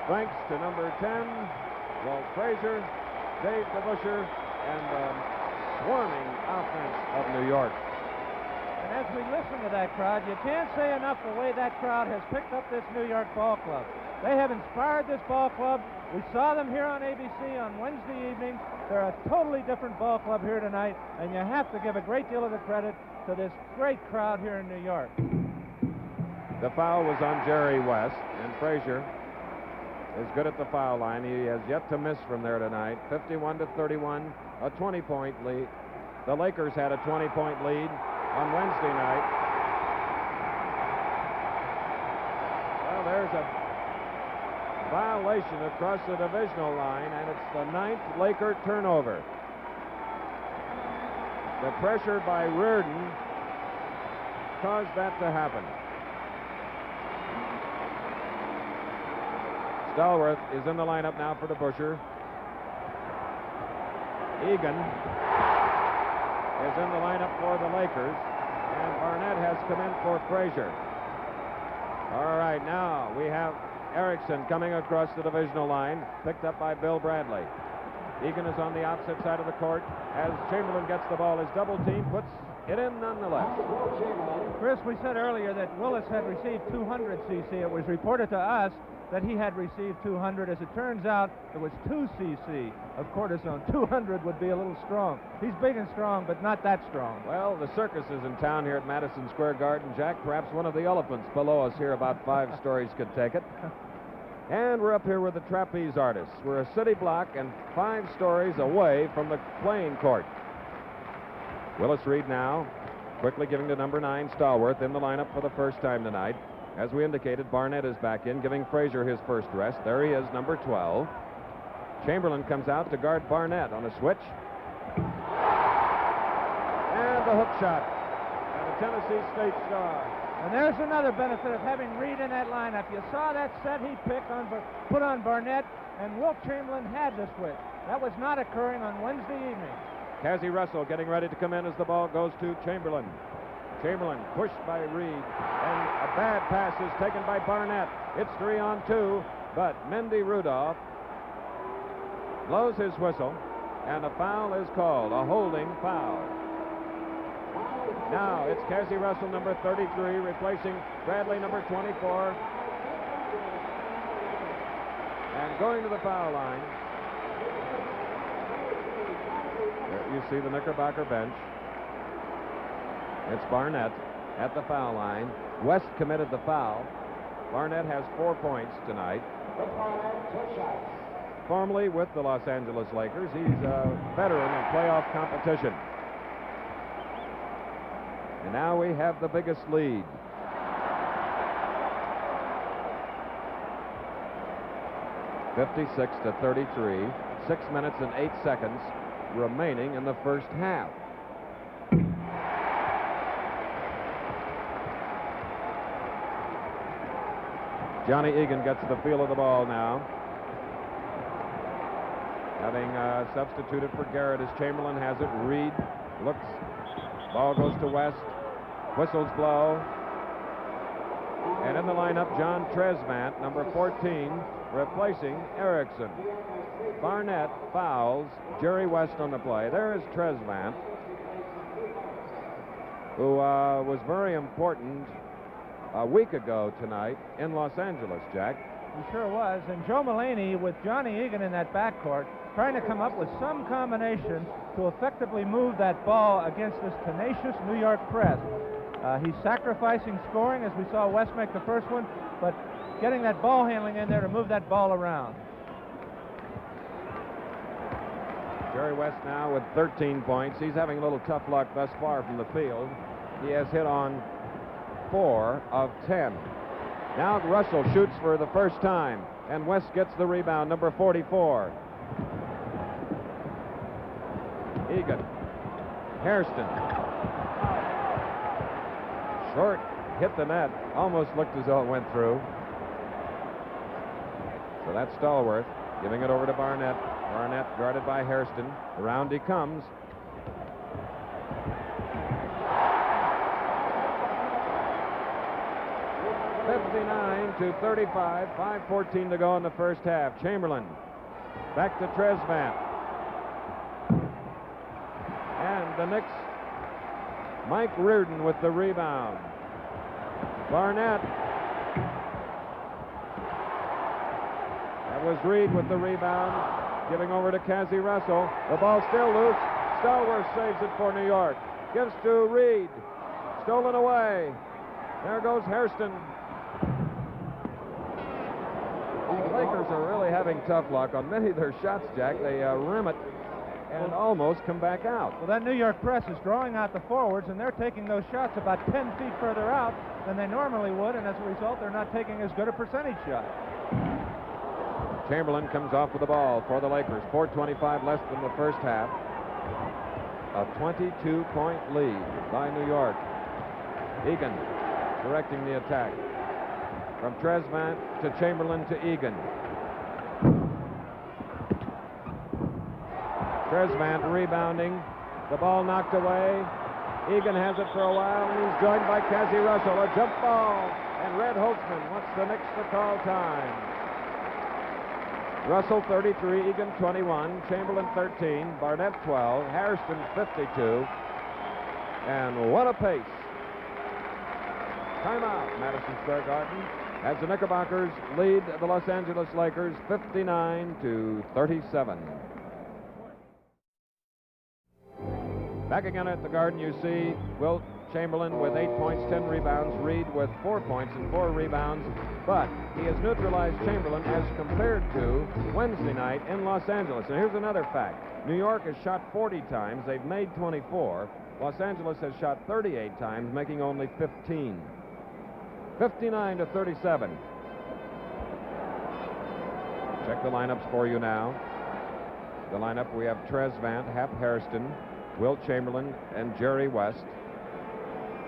thanks to number 10, Walt Frazier, Dave DeBusschere, and the swarming offense of New York. And as we listen to that crowd, you can't say enough the way that crowd has picked up this New York ball club. They have inspired this ball club. We saw them here on ABC on Wednesday evening. They're a totally different ball club here tonight, and you have to give a great deal of the credit to this great crowd here in New York. The foul was on Jerry West, and Frazier is good at the foul line. He has yet to miss from there tonight. 51-31, a 20-point lead. The Lakers had a 20-point lead on Wednesday night. Well, there's a violation across the divisional line, and it's the 9th Laker turnover. The pressure by Reardon caused that to happen. Stallworth is in the lineup now for DeBusschere. Egan is in the lineup for the Lakers, and Barnett has come in for Frazier. All right, now we have Erickson coming across the divisional line, picked up by Bill Bradley. Egan is on the opposite side of the court as Chamberlain gets the ball. His double team puts it in nonetheless. Chris, we said earlier that Willis had received 200 cc. It was reported to us that he had received 200. As it turns out, it was 2 cc of cortisone. 200 would be a little strong. He's big and strong, but not that strong. Well, the circus is in town here at Madison Square Garden, Jack. Perhaps one of the elephants below us here, about 5 stories, could take it. And we're up here with the trapeze artists. We're a city block and 5 stories away from the playing court. Willis Reed now, quickly giving to number 9, Stallworth, in the lineup for the first time tonight. As we indicated, Barnett is back in, giving Frazier his first rest. There he is, number 12. Chamberlain comes out to guard Barnett on a switch. And the hook shot. And a Tennessee State star. And there's another benefit of having Reed in that lineup. You saw that set he put on Barnett, and Wilt Chamberlain had the switch. That was not occurring on Wednesday evening. Cazzie Russell getting ready to come in as the ball goes to Chamberlain. Chamberlain pushed by Reed, and a bad pass is taken by Barnett. It's 3-on-2, but Mendy Rudolph blows his whistle, and a foul is called, a holding foul. Now it's Cazzie Russell, number 33, replacing Bradley, number 24. And going to the foul line. There you see the Knickerbocker bench. It's Barnett at the foul line. West committed the foul. Barnett has 4 points tonight. Formerly with the Los Angeles Lakers, he's a veteran in playoff competition. And now we have the biggest lead. (56-33). 6 minutes and 8 seconds remaining in the first half. Johnny Egan gets the feel of the ball now, having substituted for Garrett as Chamberlain has it. Reed looks, ball goes to West, whistles blow, and in the lineup, John Tresvant, number 14, replacing Erickson. Barnett fouls Jerry West on the play. There is Tresvant, who was very important a week ago tonight in Los Angeles, Jack. He sure was. And Joe Mullaney, with Johnny Egan in that backcourt, trying to come up with some combination to effectively move that ball against this tenacious New York press. He's sacrificing scoring, as we saw West make the first one, but getting that ball handling in there to move that ball around. Jerry West now with 13 points. He's having a little tough luck thus far from the field. He has hit on 4 of 10. Now Russell shoots for the first time, and West gets the rebound, number 44. Egan. Hairston. Short, hit the net. Almost looked as though it went through. So that's Stallworth giving it over to Barnett. Barnett guarded by Hairston. Around he comes. (59-35). 5:14 to go in the first half. Chamberlain back to Tresvant. And the Knicks, Mike Reardon with the rebound. Barnett. That was Reed with the rebound, giving over to Cazzie Russell. The ball still loose. Stallworth saves it for New York. Gives to Reed. Stolen away. There goes Hairston. The Lakers are really having tough luck on many of their shots, Jack. They rim it and almost come back out. Well, that New York press is drawing out the forwards, and they're taking those shots about 10 feet further out than they normally would, and as a result, they're not taking as good a percentage shot. Chamberlain comes off with the ball for the Lakers. 4:25 less than the first half. A 22-point lead by New York. Egan directing the attack. From Tresvant to Chamberlain to Egan. Tresvant rebounding. The ball knocked away. Egan has it for a while, and he's joined by Cazzie Russell. A jump ball, and Red Holtzman wants the Knicks to call time. Russell 33, Egan 21, Chamberlain 13, Barnett 12, Hairston 52, and what a pace. Timeout, Madison Square Garden, as the Knickerbockers lead the Los Angeles Lakers 59-37. Back again at the Garden, you see Wilt Chamberlain with 8 points, 10 rebounds, Reed with 4 points and 4 rebounds, but he has neutralized Chamberlain as compared to Wednesday night in Los Angeles. And here's another fact. New York has shot 40 times. They've made 24. Los Angeles has shot 38 times, making only 15. 59-37. Check the lineups for you now. The lineup, we have Tresvant, Hap Hairston, Wilt Chamberlain, and Jerry West,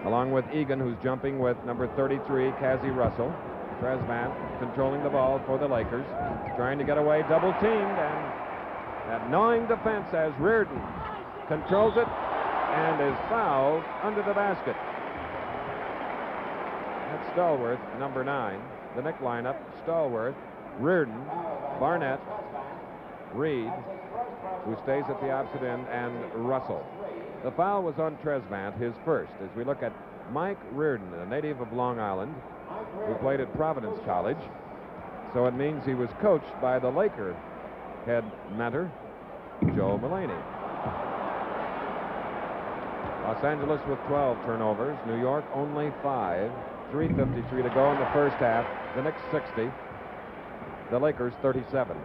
along with Egan, who's jumping with number 33, Cazzie Russell. Tresvant controlling the ball for the Lakers, trying to get away, double-teamed, and that gnawing defense as Reardon controls it, and is fouled under the basket. That's Stallworth, number 9. The Knick lineup: Stallworth, Reardon, Barnett, Reed, who stays at the opposite end, and Russell. The foul was on Tresvant, his first, as we look at Mike Reardon, a native of Long Island, who played at Providence College. So it means he was coached by the Laker head mentor, Joe Mullaney. Los Angeles with 12 turnovers. New York only 5. 3:53 to go in the first half. The Knicks 60. The Lakers 37.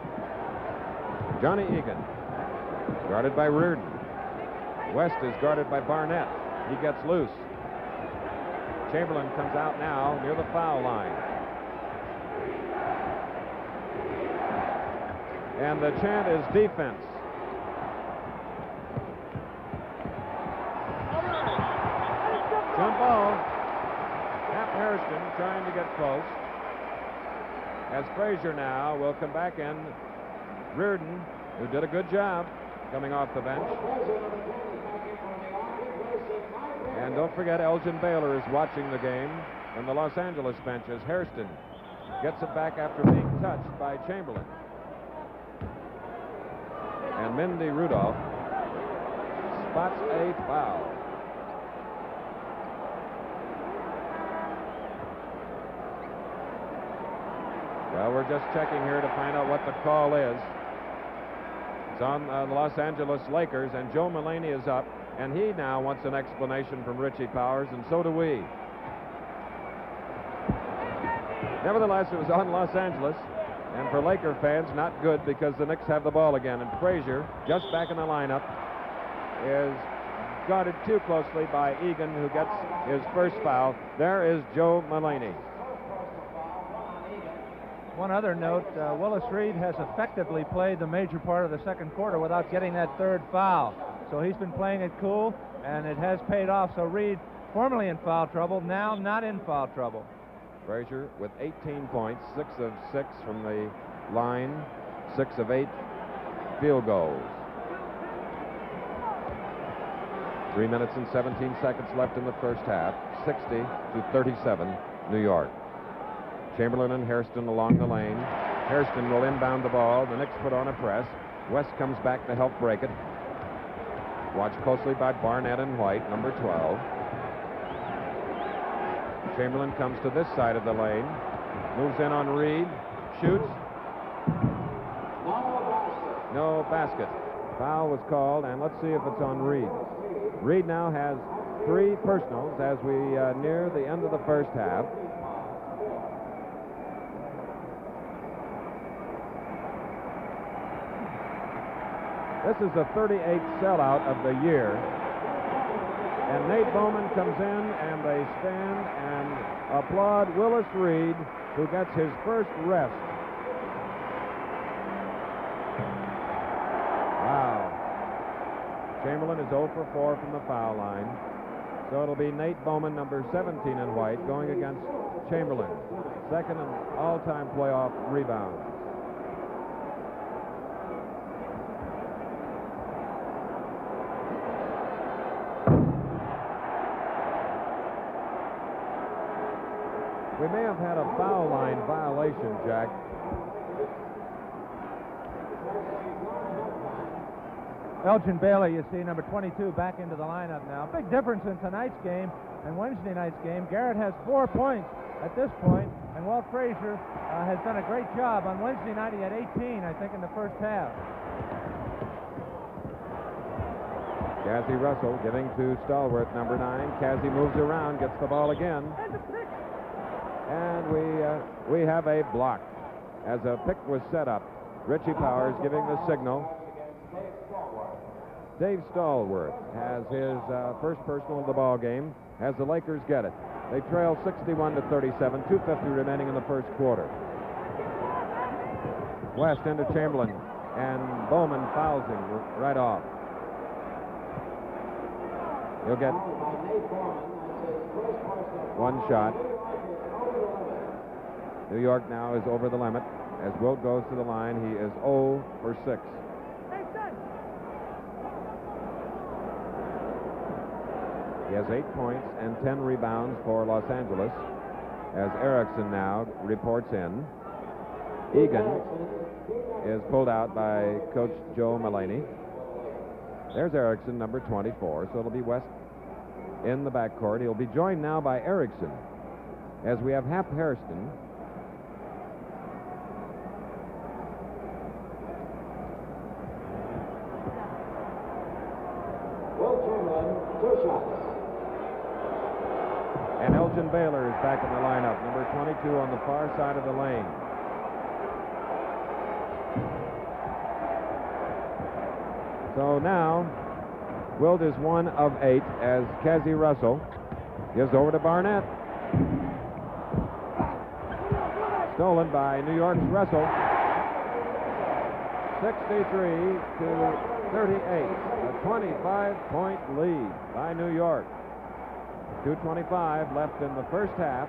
Johnny Egan, guarded by Reardon. West is guarded by Barnett. He gets loose. Chamberlain comes out now near the foul line. And the chant is defense. Jump ball. Hap Hairston trying to get close. As Frazier now will come back in. Reardon, who did a good job coming off the bench. And don't forget, Elgin Baylor is watching the game from the Los Angeles bench as Hairston gets it back after being touched by Chamberlain. And Mindy Rudolph spots a foul. Well, we're just checking here to find out what the call is. It's on the Los Angeles Lakers, and Joe Mullaney is up, and he now wants an explanation from Richie Powers, and so do we. Nevertheless, it was on Los Angeles, and for Laker fans, not good because the Knicks have the ball again, and Frazier, just back in the lineup, is guarded too closely by Egan, who gets his first foul. There is Joe Mullaney. One other note, Willis Reed has effectively played the major part of the second quarter without getting that third foul. So he's been playing it cool, and it has paid off. So Reed, formerly in foul trouble, now not in foul trouble. Frazier with 18 points, 6 of 6 from the line, 6 of 8 field goals. 3 minutes and 17 seconds left in the first half, 60-37, New York. Chamberlain and Hairston along the lane. Hairston will inbound the ball. The Knicks put on a press. West comes back to help break it. Watched closely by Barnett and White, number 12. Chamberlain comes to this side of the lane. Moves in on Reed. Shoots. No basket. Foul was called, and let's see if it's on Reed. Reed now has 3 personals as we near the end of the first half. This is the 38th sellout of the year. And Nate Bowman comes in, and they stand and applaud Willis Reed, who gets his first rest. Wow. Chamberlain is 0 for 4 from the foul line. So it'll be Nate Bowman, number 17 in white, going against Chamberlain. Second in all-time playoff rebounds. We may have had a foul line violation, Jack. Elgin Baylor, you see, number 22, back into the lineup now. Big difference in tonight's game and Wednesday night's game. Garrett has 4 points at this point, and Walt Frazier has done a great job. On Wednesday night, he had 18, I think, in the first half. Cazzie Russell giving to Stallworth, number 9. Cazzie moves around, gets the ball again. And we have a block as a pick was set up. Richie Powers giving the signal. Dave Stallworth has his first personal of the ball game as the Lakers get it. They trail 61-37, 2:50 remaining in the first quarter. West into Chamberlain, and Bowman fouls him right off. He'll get 1 shot. New York now is over the limit. As Wilt goes to the line, he is 0 for 6. He has 8 points and 10 rebounds for Los Angeles, as Erickson now reports in. Egan is pulled out by Coach Joe Mullaney. There's Erickson, number 24, so it'll be West in the backcourt. He'll be joined now by Erickson, as we have Hap Hairston. Wilt Chamberlain, 2 shots. And Elgin Baylor is back in the lineup, number 22 on the far side of the lane. So now, Wilt is 1 of 8 as Cazzie Russell gives over to Barnett. Stolen by New York's Russell. 63 to 38. A 25-point lead by New York. 2:25 left in the first half.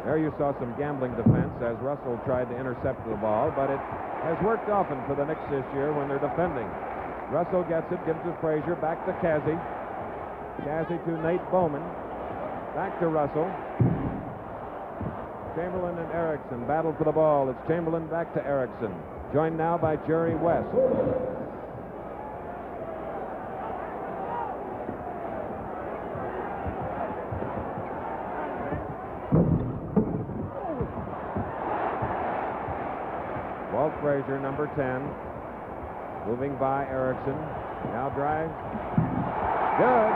There you saw some gambling defense as Russell tried to intercept the ball, but it has worked often for the Knicks this year when they're defending. Russell gets it, gives to Frazier, back to Cazzie. Cazzie to Nate Bowman. Back to Russell. Chamberlain and Erickson battle for the ball. It's Chamberlain back to Erickson. Joined now by Jerry West. Walt Frazier, number 10, moving by Erickson. Now drives. Good.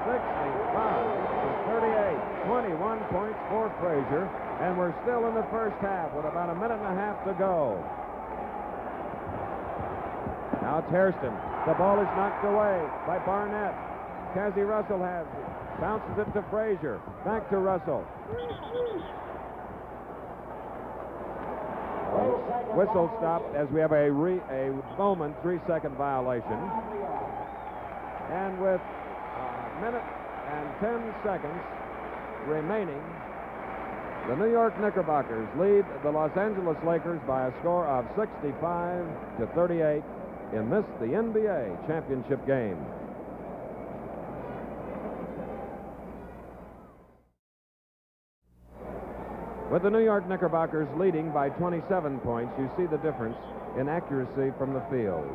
65 to 38. 21 points for Frazier. And we're still in the first half with about a minute and a half to go. Now it's Hairston. The ball is knocked away by Barnett. Cazzie Russell has it. Bounces it to Frazier. Back to Russell. Whistle stopped as we have a Bowman 3-second violation. And with a minute and 10 seconds remaining, the New York Knickerbockers lead the Los Angeles Lakers by a score of 65 to 38 in the NBA championship game. With the New York Knickerbockers leading by 27 points, you see the difference in accuracy from the field.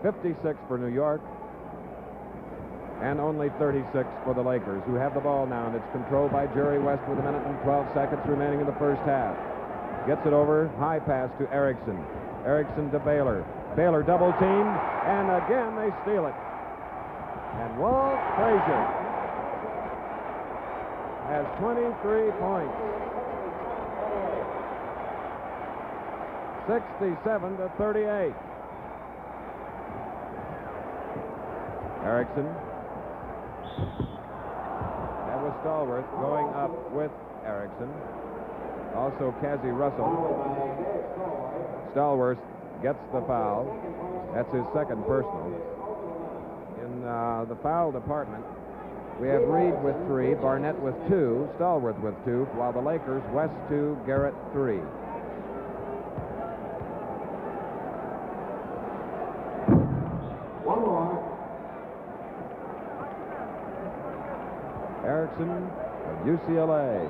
56 for New York and only 36 for the Lakers, who have the ball now, and it's controlled by Jerry West with a minute and 12 seconds remaining in the first half. Gets it over, high pass to Erickson. Erickson to Baylor. Baylor double teamed, and again they steal it. And Walt Frazier has 23 points. 67 to 38. Erickson. That was Stallworth going up with Erickson. Also Cazzie Russell. Stallworth gets the foul. That's his second personal. In the foul department, we have Reed with 3, Barnett with 2, Stallworth with 2, while the Lakers, West 2, Garrett 3. One more. Erickson of UCLA.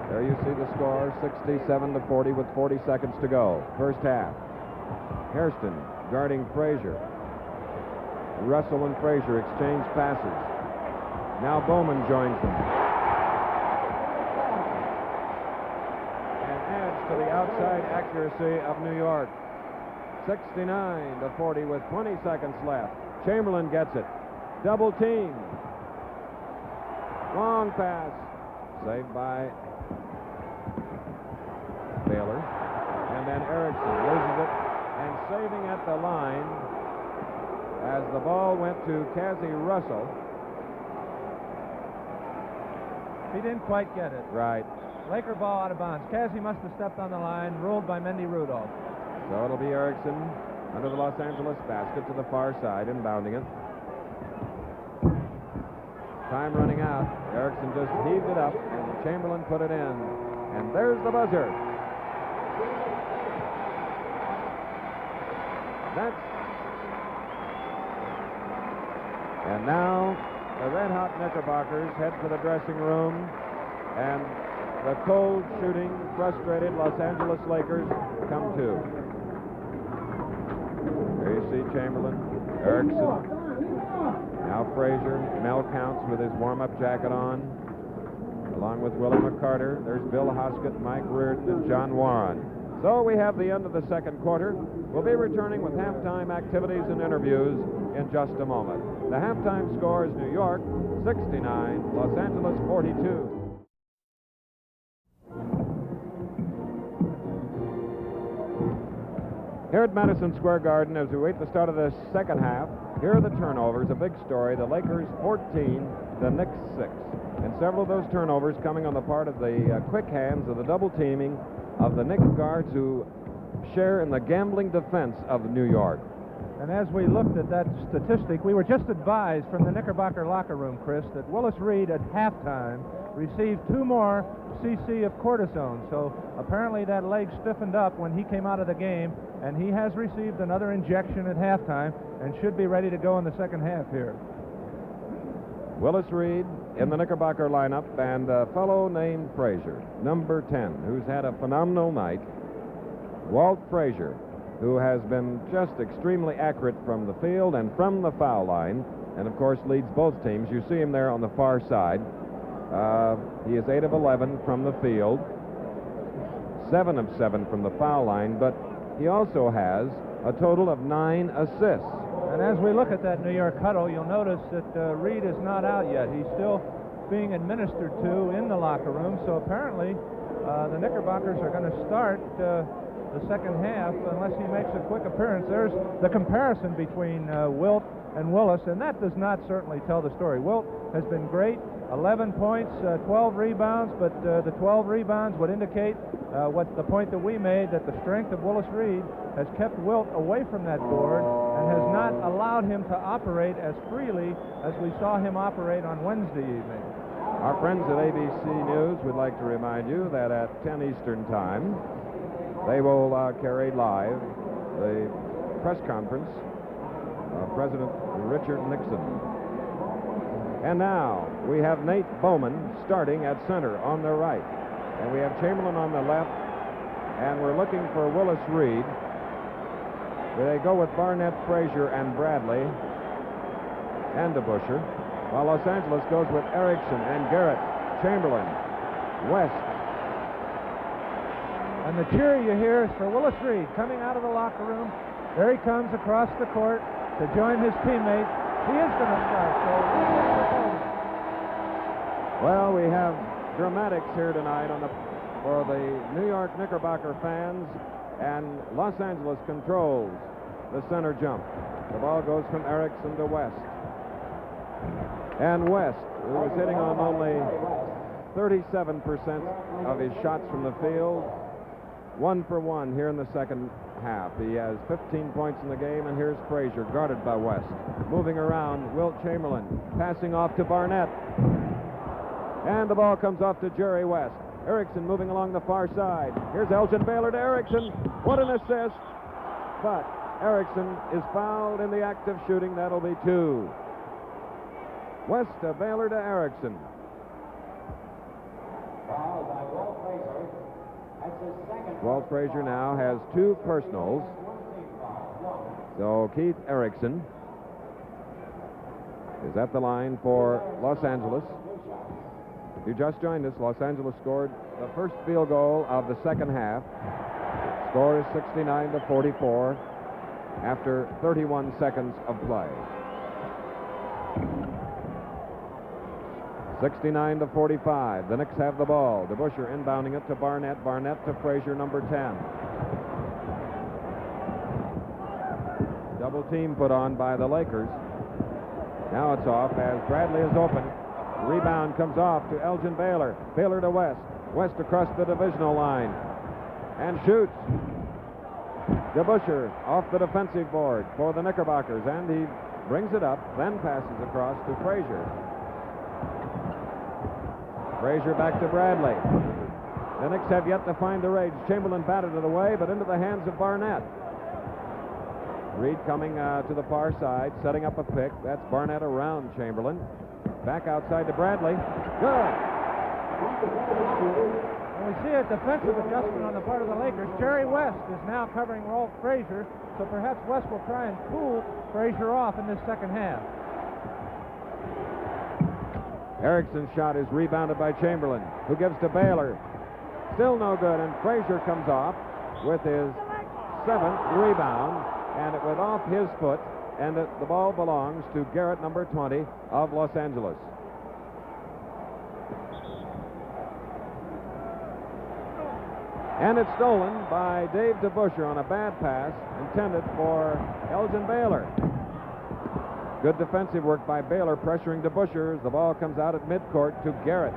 There you see the score, 67 to 40 with 40 seconds to go. First half. Hairston guarding Frazier. Russell and Frazier exchange passes. Now Bowman joins them. And adds to the outside accuracy of New York. 69 to 40 with 20 seconds left. Chamberlain gets it. Double team. Long pass. Saved by Baylor. And then Erickson loses it and saving at the line as the ball went to Cazzie Russell. He didn't quite get it. Right. Laker ball out of bounds. Cazzie must have stepped on the line, ruled by Mendy Rudolph. So it'll be Erickson under the Los Angeles basket to the far side, inbounding it. Time running out. Erickson just heaved it up, and Chamberlain put it in. And there's the buzzer. And now the red-hot Knickerbockers head for the dressing room, and the cold shooting, frustrated Los Angeles Lakers come to. There you see Chamberlain, Erickson, now Frazier, Mel Counts with his warm-up jacket on, along with Willie McCarter. There's Bill Hoskett, Mike Reardon, and John Warren. So we have the end of the second quarter. We'll be returning with halftime activities and interviews in just a moment. The halftime score is New York 69, Los Angeles 42. Here at Madison Square Garden, as we wait the start of the second half, here are the turnovers, a big story. The Lakers 14, the Knicks 6. And several of those turnovers coming on the part of the quick hands of the double teaming of the Knicks guards who share in the gambling defense of New York. And as we looked at that statistic, we were just advised from the Knickerbocker locker room, Chris, that Willis Reed at halftime received 2 more cc of cortisone. So apparently that leg stiffened up when he came out of the game, and he has received another injection at halftime and should be ready to go in the second half here. Willis Reed in the Knickerbocker lineup, and a fellow named Frazier, number 10, who's had a phenomenal night. Walt Frazier, who has been just extremely accurate from the field and from the foul line, and of course leads both teams. You see him there on the far side. He is 8 of 11 from the field, 7 of 7 from the foul line, but he also has a total of 9 assists. And as we look at that New York huddle, you'll notice that Reed is not out yet. He's still being administered to in the locker room, so apparently the Knickerbockers are going to start the second half unless he makes a quick appearance. There's the comparison between Wilt and Willis, and that does not certainly tell the story. Wilt has been great, 11 points, 12 rebounds, but the 12 rebounds would indicate what the point that we made, that the strength of Willis Reed has kept Wilt away from that board and has not allowed him to operate as freely as we saw him operate on Wednesday evening. Our friends at ABC News would like to remind you that at 10 Eastern Time, they will carry live the press conference of President Richard Nixon. And now we have Nate Bowman starting at center on the right. And we have Chamberlain on the left. And we're looking for Willis Reed. They go with Barnett, Frazier, and Bradley, and DeBusschere. While Los Angeles goes with Erickson and Garrett, Chamberlain, West. And the cheer you hear is for Willis Reed coming out of the locker room. There he comes across the court to join his teammates. He is going to start. Well, we have dramatics here tonight for the New York Knickerbocker fans, and Los Angeles controls the center jump. The ball goes from Erickson to West. And West, who was hitting on only 37% of his shots from the field, 1 for 1 here in the second half. He has 15 points in the game, and here's Frazier, guarded by West. Moving around, Wilt Chamberlain, passing off to Barnett. And the ball comes off to Jerry West. Erickson moving along the far side. Here's Elgin Baylor to Erickson. What an assist. But Erickson is fouled in the act of shooting. That'll be 2. West to Baylor to Erickson. Foul by Walt Frazier. That's his second. Walt Frazier now has 2 personals. So Keith Erickson is at the line for Los Angeles. If you just joined us, Los Angeles scored the first field goal of the second half. Score is 69-44 after 31 seconds of play. 69-45. The Knicks have the ball. DeBusschere inbounding it to Barnett. Barnett to Frazier, number 10. Double team put on by the Lakers. Now it's off as Bradley is open. Rebound comes off to Elgin Baylor. Baylor to West. West across the divisional line. And shoots. DeBusschere off the defensive board for the Knickerbockers. And he brings it up, then passes across to Frazier. Frazier back to Bradley. The Knicks have yet to find the rage. Chamberlain batted it away, but into the hands of Barnett. Reed coming to the far side, setting up a pick. That's Barnett around Chamberlain. Back outside to Bradley. Good. And we see a defensive adjustment on the part of the Lakers. Jerry West is now covering Walt Frazier, so perhaps West will try and cool Frazier off in this second half. Erickson's shot is rebounded by Chamberlain, who gives to Baylor. Still no good, and Frazier comes off with his 7th rebound, and it went off his foot, and the ball belongs to Garrett, number 20 of Los Angeles. And it's stolen by Dave DeBusschere on a bad pass intended for Elgin Baylor. Good defensive work by Baylor, pressuring DeBusschere as the ball comes out at midcourt to Garrett.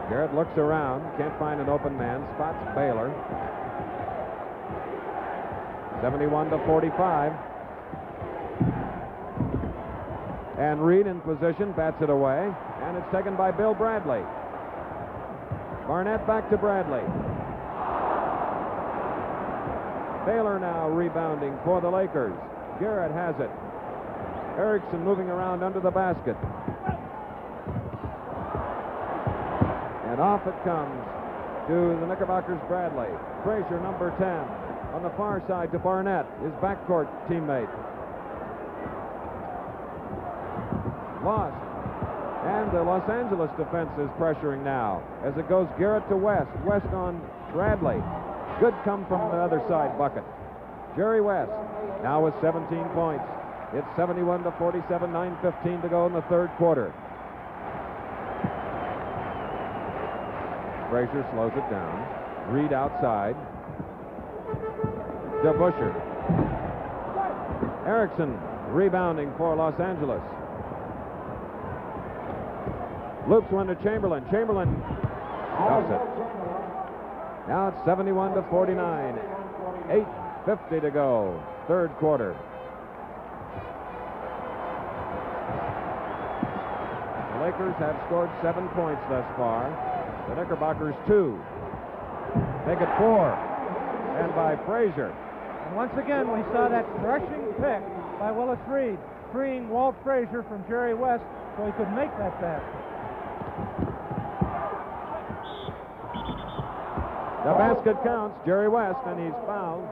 Garrett looks around, can't find an open man, spots Baylor. 71-45. And Reed in position, bats it away, and it's taken by Bill Bradley. Barnett back to Bradley. Baylor now rebounding for the Lakers. Garrett has it. Erickson moving around under the basket. And off it comes to the Knickerbockers' Bradley. Frazier, number 10, on the far side to Barnett, his backcourt teammate. Lost. And the Los Angeles defense is pressuring now as it goes Garrett to West. West on Bradley. Good come from the other side bucket. Jerry West now with 17 points. It's 71-47, 9:15 to go in the third quarter. Frazier slows it down. Reed outside. DeBusschere. Erickson rebounding for Los Angeles. Loops one to Chamberlain. Chamberlain stops it. Now it's 71-49. 8:50 to go. Third quarter. The Lakers have scored 7 points thus far. The Knickerbockers 2. Make it 4. And by Frazier. And once again, we saw that crushing pick by Willis Reed, freeing Walt Frazier from Jerry West so he could make that basket. The basket counts. Jerry West, and he's fouled.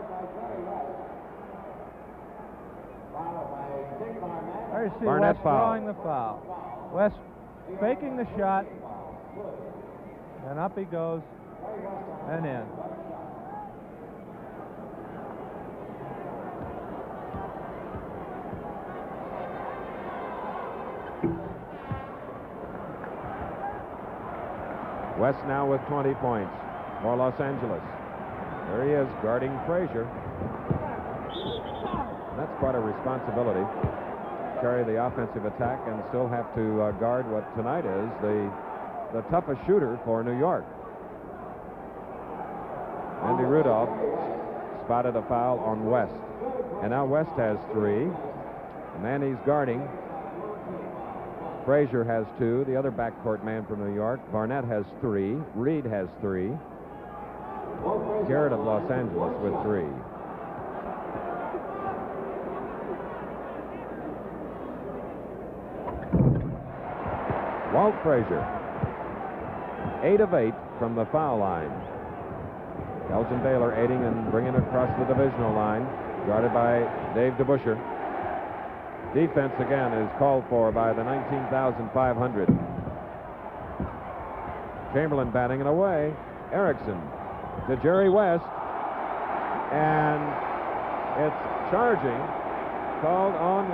There you see Barnett West foul. drawing the foul. West faking the shot, and up he goes and in. West now with 20 points for Los Angeles. There he is, guarding Frazier. That's quite a responsibility. Carry the offensive attack and still have to guard what tonight is the toughest shooter for New York. Andy Rudolph spotted a foul on West. And now West has 3. The man he's guarding, Frazier, has 2. The other backcourt man from New York, Barnett, has 3. Reed has 3. Garrett of Los Angeles with 3. Walt Frazier, 8 of 8 from the foul line. Elgin Baylor aiding and bringing across the divisional line, guarded by Dave DeBusschere. Defense again is called for by the 19,500. Chamberlain batting it away. Erickson to Jerry West, and it's charging called on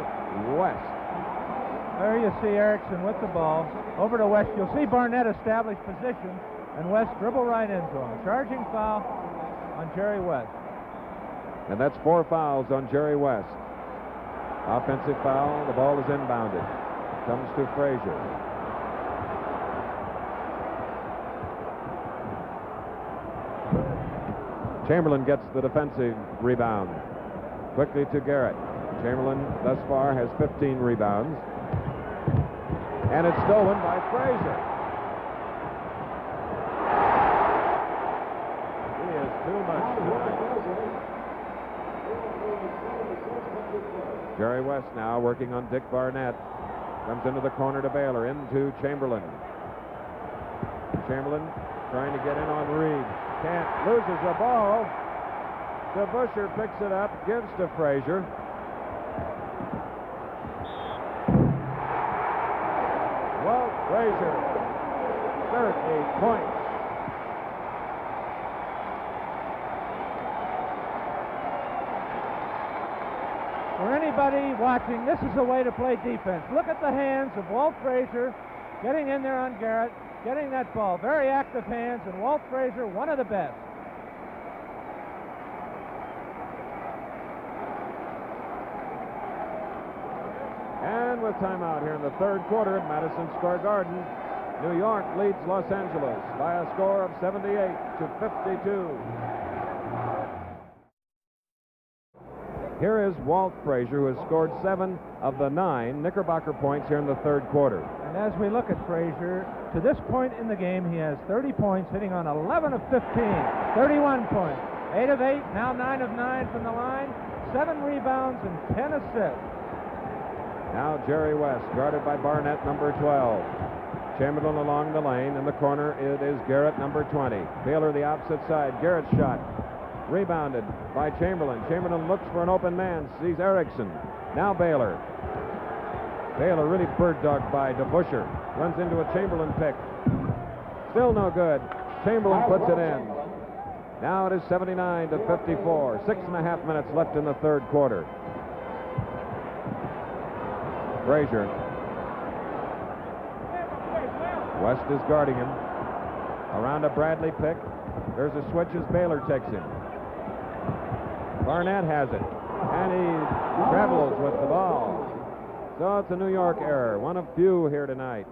West. There you see Erickson with the ball. Over to West. You'll see Barnett establish position, and West dribble right into him. Charging foul on Jerry West. And that's 4 fouls on Jerry West. Offensive foul. The ball is inbounded. Comes to Frazier. Chamberlain gets the defensive rebound. Quickly to Garrett. Chamberlain thus far has 15 rebounds. And it's stolen by Frazier. He is too much tonight. Jerry West now working on Dick Barnett. Comes into the corner to Baylor, into Chamberlain. Chamberlain trying to get in on Reed. Can't, loses the ball. DeBusschere picks it up, gives to Frazier. Walt Frazier, 30 points. For anybody watching, this is a way to play defense. Look at the hands of Walt Frazier getting in there on Garrett, getting that ball. Very active hands, and Walt Frazier, one of the best. And with timeout here in the third quarter at Madison Square Garden, New York leads Los Angeles by a score of 78-52. Here is Walt Frazier, who has scored 7 of the 9 Knickerbocker points here in the third quarter. And as we look at Frazier, to this point in the game, he has 30 points, hitting on 11 of 15, 31 points, 8 of 8, now 9 of 9 from the line, 7 rebounds and 10 assists. Now Jerry West, guarded by Barnett, number 12. Chamberlain along the lane. In the corner, it is Garrett, number 20. Baylor, the opposite side. Garrett's shot. Rebounded by Chamberlain. Chamberlain looks for an open man. Sees Erickson. Now Baylor. Baylor really bird-dogged by DeBusschere. Runs into a Chamberlain pick. Still no good. Chamberlain puts it in. Now it is 79-54. 6.5 minutes left in the third quarter. Frazier. West is guarding him. Around a Bradley pick. There's a switch as Baylor takes him. Barnett has it. And he travels with the ball. So it's a New York error. One of few here tonight.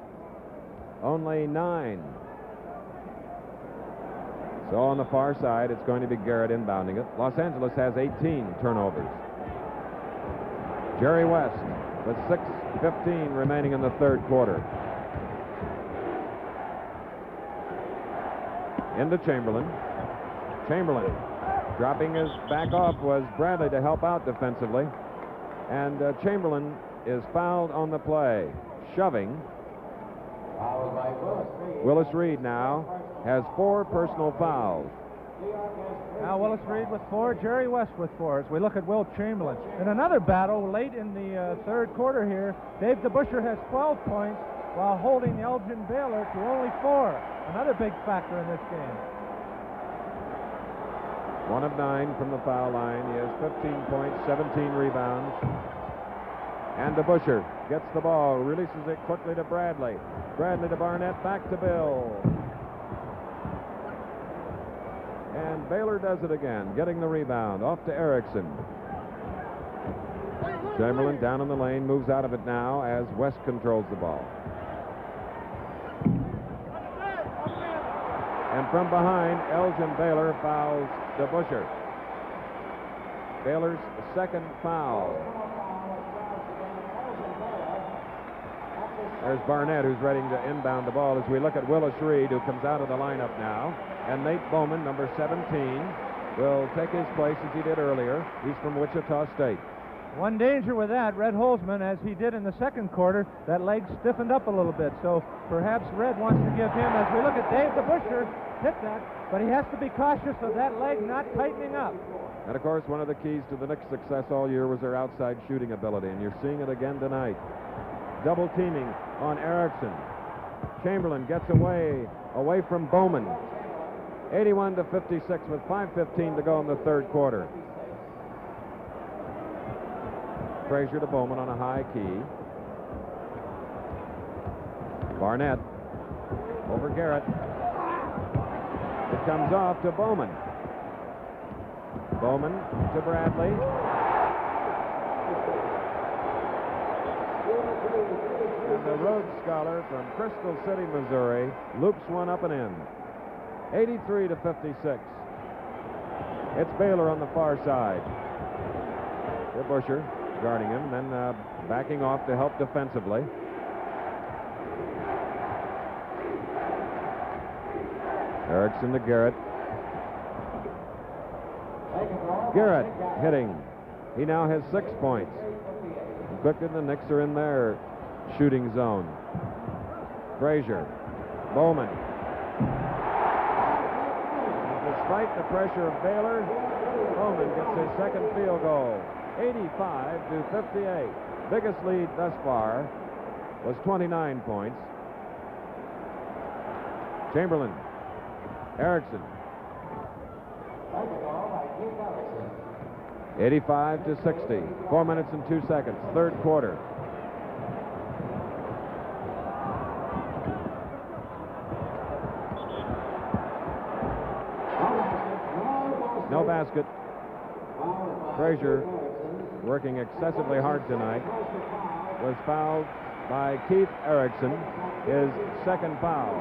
Only 9. So on the far side, it's going to be Garrett inbounding it. Los Angeles has 18 turnovers. Jerry West with 6:15 remaining in the third quarter. Into Chamberlain. Chamberlain dropping his back off was Bradley to help out defensively. And Chamberlain is fouled on the play. Shoving. Willis Reed now has 4 personal fouls. Now Willis Reed with 4, Jerry West with 4. As we look at Wilt Chamberlain. In another battle late in the third quarter here, Dave DeBusschere has 12 points while holding Elgin Baylor to only 4. Another big factor in this game. 1 of 9 from the foul line. He has 15 points, 17 rebounds. And DeBusschere gets the ball, releases it quickly to Bradley. Bradley to Barnett, back to Bill. And Baylor does it again, getting the rebound. Off to Erickson. Chamberlain down in the lane, moves out of it now as West controls the ball. And from behind, Elgin Baylor fouls DeBusschere. Baylor's second foul. There's Barnett, who's ready to inbound the ball as we look at Willis Reed, who comes out of the lineup now. And Nate Bowman, number 17, will take his place as he did earlier. He's from Wichita State. One danger with that, Red Holzman, as he did in the second quarter, that leg stiffened up a little bit. So perhaps Red wants to give him, as we look at Dave DeBusschere, hit that, but he has to be cautious of that leg not tightening up. And of course, one of the keys to the Knicks' success all year was their outside shooting ability, and you're seeing it again tonight. Double teaming on Erickson. Chamberlain gets away from Bowman. 81-56 with 5:15 to go in the third quarter. Frazier to Bowman on a high key. Barnett over Garrett. It comes off to Bowman. Bowman to Bradley. And the Rhodes Scholar from Crystal City, Missouri, loops one up and in. 83-56. It's Baylor on the far side. DeBusschere guarding him, then backing off to help defensively. Erickson to Garrett. Garrett hitting. He now has 6 points. Quickly, the Knicks are in their shooting zone. Frazier, Bowman. Despite the pressure of Baylor, Bowman gets his second field goal. 85-58. Biggest lead thus far was 29 points. Chamberlain, Erickson. 85-60. 4 minutes and 2 seconds. Third quarter. No basket. Frazier, working excessively hard tonight, was fouled by Keith Erickson, his second foul.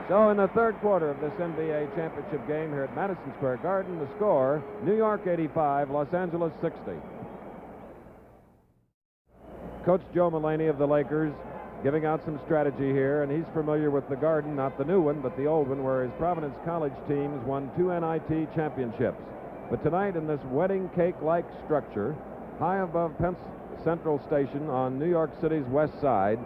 So in the third quarter of this NBA championship game here at Madison Square Garden, the score, New York 85, Los Angeles 60. Coach Joe Mulaney of the Lakers giving out some strategy here, and he's familiar with the Garden, not the new one, but the old one, where his Providence College teams won 2 NIT championships. But tonight in this wedding cake-like structure, high above Penn Central Station on New York City's west side,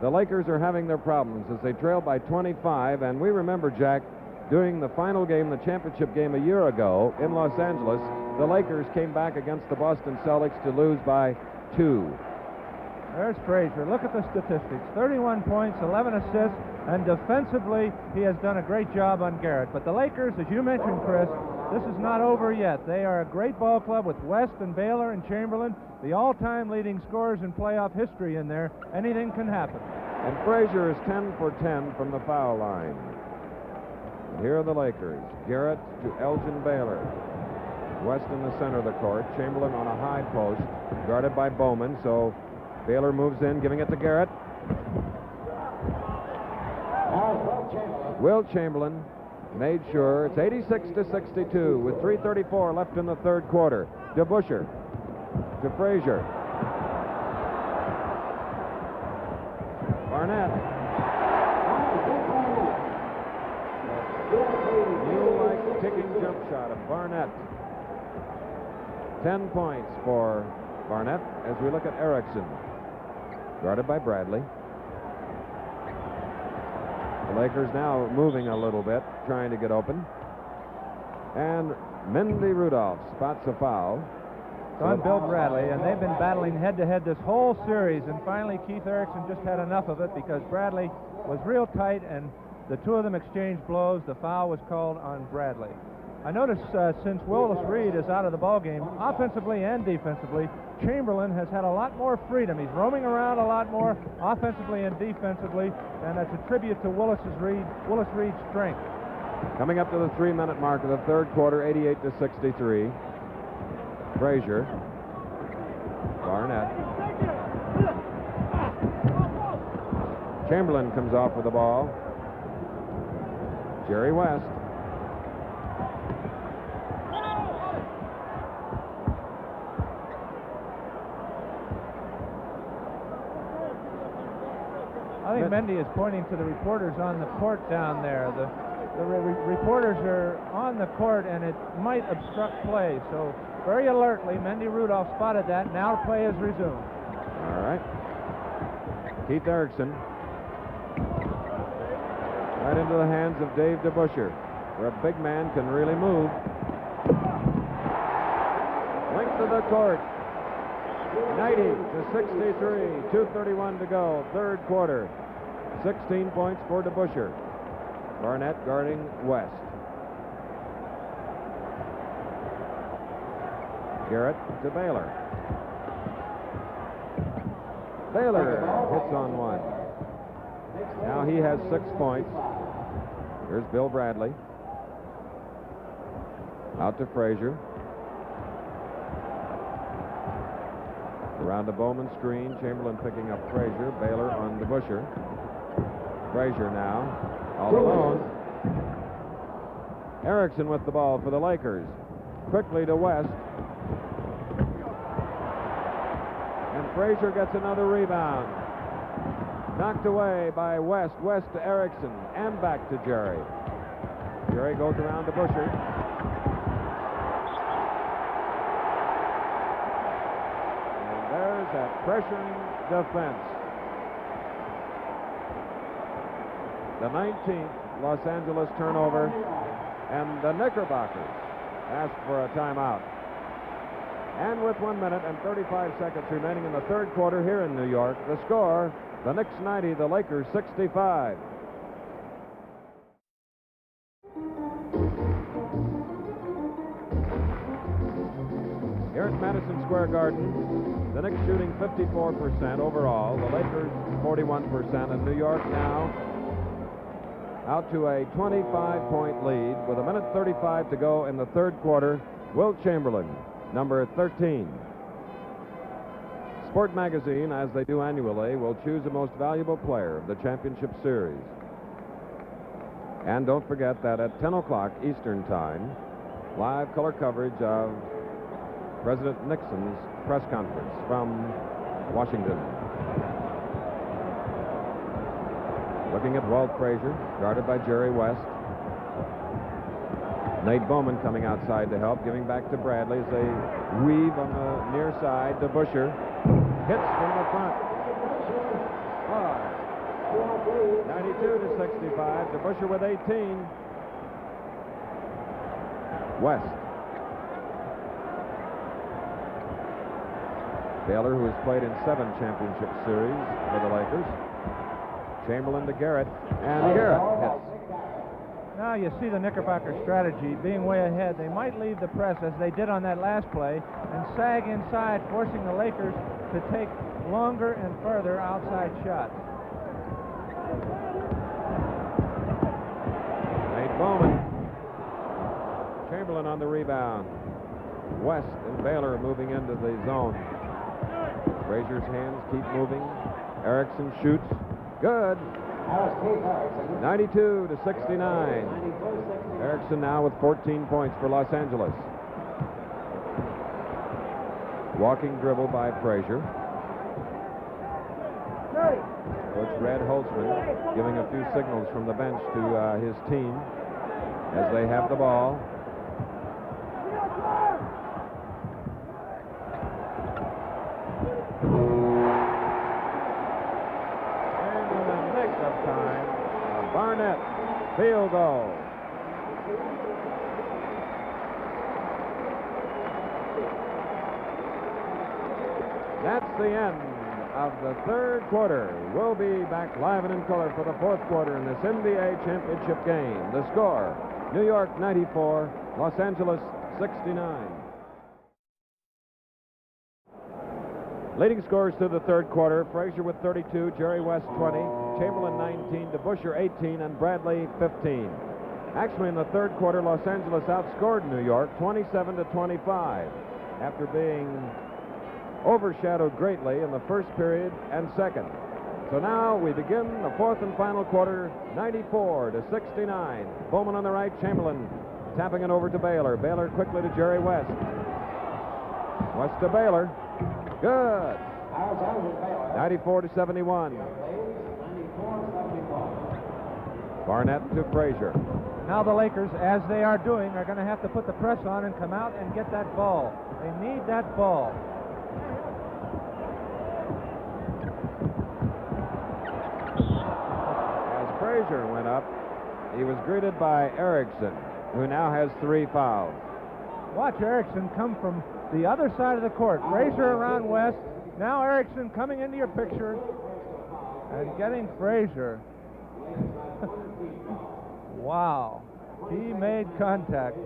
the Lakers are having their problems as they trail by 25, and we remember, Jack, during the final game, the championship game a year ago in Los Angeles, the Lakers came back against the Boston Celtics to lose by 2. There's Frazier. Look at the statistics. 31 points, 11 assists, and defensively, he has done a great job on Garrett. But the Lakers, as you mentioned, Chris, this is not over yet. They are a great ball club with West and Baylor and Chamberlain, the all-time leading scorers in playoff history in there. Anything can happen. And Frazier is 10 for 10 from the foul line. And here are the Lakers. Garrett to Elgin Baylor. West in the center of the court. Chamberlain on a high post, guarded by Bowman, so Baylor moves in, giving it to Garrett. Wilt Chamberlain made sure. It's 86-62 with 3:34 left in the third quarter. DeBusschere to Frazier. Barnett. Mule-like ticking jump shot of Barnett. 10 points for Barnett as we look at Erickson. Guarded by Bradley. The Lakers now moving a little bit, trying to get open. And Mendy Rudolph spots a foul. It's on Bill Bradley, and they've been battling head-to-head this whole series, and finally Keith Erickson just had enough of it because Bradley was real tight, and the two of them exchanged blows. The foul was called on Bradley. I noticed since Willis Reed is out of the ballgame, offensively and defensively, Chamberlain has had a lot more freedom. He's roaming around a lot more offensively and defensively, and that's a tribute to Willis Reed's strength. Coming up to the 3-minute mark of the third quarter, 88-63. Frazier. Barnett. Chamberlain comes off with the ball. Jerry West. I think Mendy is pointing to the reporters on the court down there. The reporters are on the court, and it might obstruct play. So very alertly, Mendy Rudolph spotted that. Now play is resumed. All right. Keith Erickson. Right into the hands of Dave DeBusschere, where a big man can really move. Length of the court. 90-63. 2:31 to go. Third quarter. 16 points for DeBusschere. Barnett guarding West. Garrett to Baylor. Baylor hits on one. Now he has 6 points. Here's Bill Bradley. Out to Frazier. Around the Bowman screen. Chamberlain picking up Frazier. Baylor on DeBusschere. Frazier now all alone. Erickson with the ball for the Lakers. Quickly to West. And Frazier gets another rebound. Knocked away by West. West to Erickson and back to Jerry. Jerry goes around to DeBusschere. that pressuring defense. The 19th Los Angeles turnover, and the Knickerbockers asked for a timeout. And with 1 minute and 35 seconds remaining in the third quarter here in New York, the score, the Knicks 90, the Lakers 65. Here at Madison Square Garden, the Knicks shooting 54% overall, the Lakers 41%, and New York now out to a 25-point lead with 1:35 to go in the third quarter. Wilt Chamberlain, number 13. Sport Magazine, as they do annually, will choose the most valuable player of the championship series. And don't forget that at 10 o'clock Eastern Time, live color coverage of President Nixon's press conference from Washington. Looking at Walt Frazier, guarded by Jerry West. Nate Bowman coming outside to help, giving back to Bradley as they weave on the near side. DeBusschere hits from the front. 92-65. DeBusschere with 18. West. Baylor, who has played in 7 championship series for the Lakers. Chamberlain to Garrett, and Garrett hits. Now you see the Knickerbocker strategy being way ahead. They might leave the press as they did on that last play and sag inside, forcing the Lakers to take longer and further outside shots. Nate Bowman. Chamberlain on the rebound. West and Baylor moving into the zone. Frazier's hands keep moving. Erickson shoots. Good. 92-69. Erickson now with 14 points for Los Angeles. Walking dribble by Frazier. Coach Red Holtzman giving a few signals from the bench to his team as they have the ball. Barnett, field goal. That's the end of the third quarter. We'll be back live and in color for the fourth quarter in this NBA championship game. The score, New York 94, Los Angeles 69. Leading scorers to the third quarter, Frazier with 32, Jerry West 20, Chamberlain 19, DeBusschere 18, and Bradley 15. Actually, in the third quarter, Los Angeles outscored New York 27-25 after being overshadowed greatly in the first period and second. So now we begin the fourth and final quarter, 94-69. Bowman on the right, Chamberlain tapping it over to Baylor. Baylor quickly to Jerry West. West to Baylor. Good. 94-71. Barnett to Frazier. Now the Lakers, as they are doing, are going to have to put the press on and come out and get that ball. They need that ball. As Frazier went up, he was greeted by Erickson, who now has 3 fouls. Watch Erickson come from the other side of the court. Frazier around West. Now Erickson coming into your picture and getting Frazier. Wow. He made contact.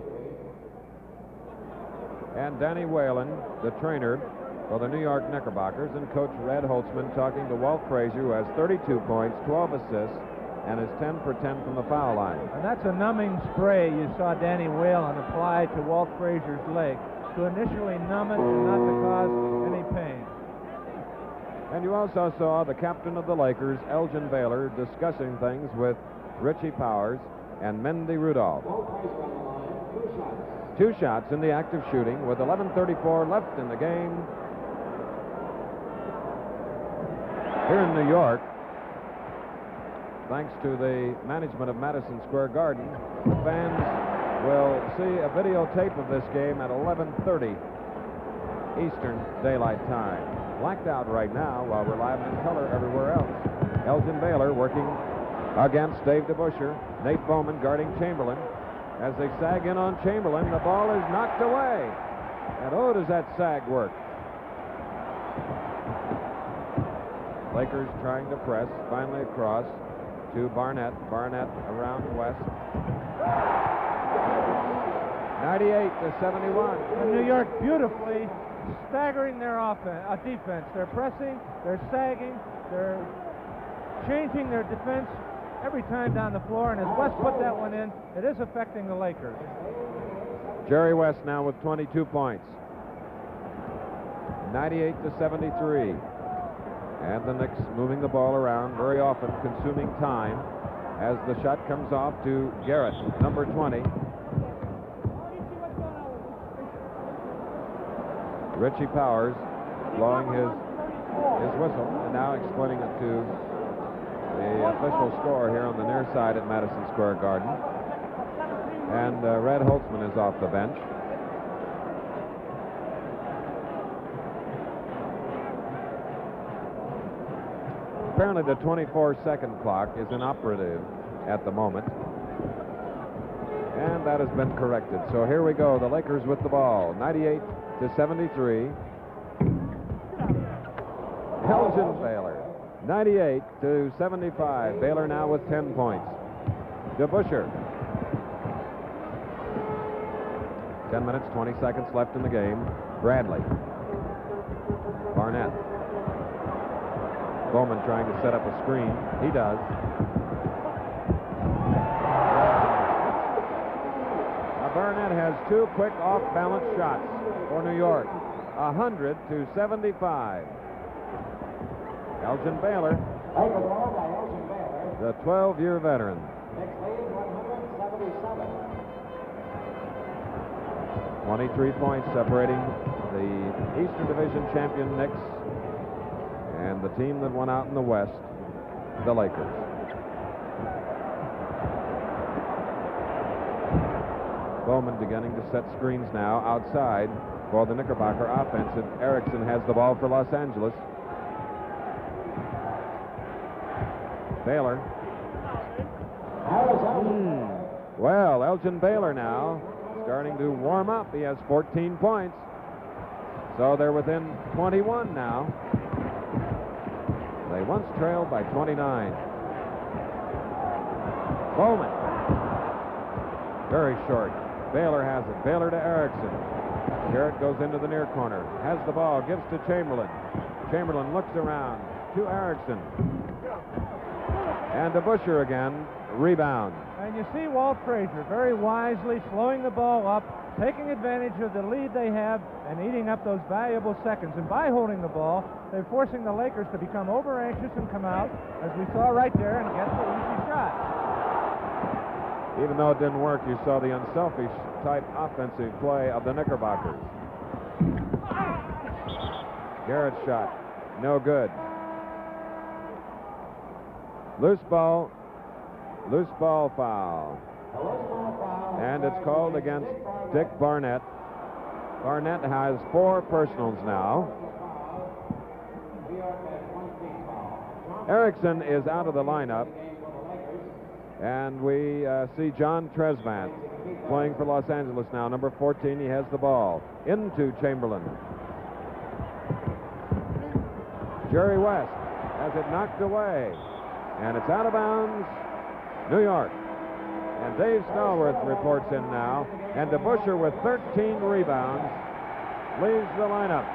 And Danny Whalen, the trainer for the New York Knickerbockers, and Coach Red Holtzman talking to Walt Frazier, who has 32 points, 12 assists, and is 10 for 10 from the foul line. And that's a numbing spray you saw Danny Whalen apply to Walt Frazier's leg to initially numb it and not to cause any pain. And you also saw the captain of the Lakers, Elgin Baylor, discussing things with Richie Powers and Mendy Rudolph. 2 shots in the act of shooting with 11:34 left in the game. Here in New York, thanks to the management of Madison Square Garden, the fans will see a videotape of this game at 11:30. Eastern Daylight Time. Blacked out right now while we're live in color everywhere else. Elgin Baylor working against Dave DeBusschere. Nate Bowman guarding Chamberlain. As they sag in on Chamberlain, the ball is knocked away. And oh, does that sag work. Lakers trying to press, finally across to Barnett. Barnett around West. 98-71. And New York beautifully staggering their defense. They're pressing, they're sagging, they're changing their defense every time down the floor, and as West put that one in, it is affecting the Lakers. Jerry West now with 22 points. 98-73. And the Knicks moving the ball around, very often consuming time as the shot comes off to Garrett, number 20. Richie Powers blowing his whistle and now explaining it to the official score here on the near side at Madison Square Garden. And Red Holtzman is off the bench. Apparently the 24-second clock is inoperative at the moment. And that has been corrected. So here we go, the Lakers with the ball, 98-73. Elgin Baylor, 98-75. Baylor now with 10 points. DeBusschere. 10 minutes, 20 seconds left in the game. Bradley. Barnett. Bowman trying to set up a screen. He does. Now Barnett has two quick off-balance shots for New York. 100-75. Elgin Baylor, the 12-year veteran. 23 points separating the Eastern Division champion Knicks and the team that won out in the West, the Lakers. Bowman beginning to set screens now outside for the Knickerbocker offensive. Erickson has the ball for Los Angeles. Baylor. Well, Elgin Baylor now starting to warm up. He has 14 points. So they're within 21 now. They once trailed by 29. Bowman. Very short. Baylor has it. Baylor to Erickson. Garrett goes into the near corner. Has the ball. Gives to Chamberlain. Chamberlain looks around to Erickson. And DeBusschere again. Rebound. And you see Walt Frazier very wisely slowing the ball up, taking advantage of the lead they have and eating up those valuable seconds. And by holding the ball, they're forcing the Lakers to become over-anxious and come out, as we saw right there, and get the easy shot. Even though it didn't work, you saw the unselfish type offensive play of the Knickerbockers. Garrett's shot, no good. Loose ball foul. And it's called against Dick Barnett. Barnett has 4 personals now. Erickson is out of the lineup. And we see John Tresvant playing for Los Angeles now. Number 14, he has the ball. Into Chamberlain. Jerry West has it knocked away. And it's out of bounds. New York. And Dave Stallworth reports in now. And DeBusschere with 13 rebounds leaves the lineup.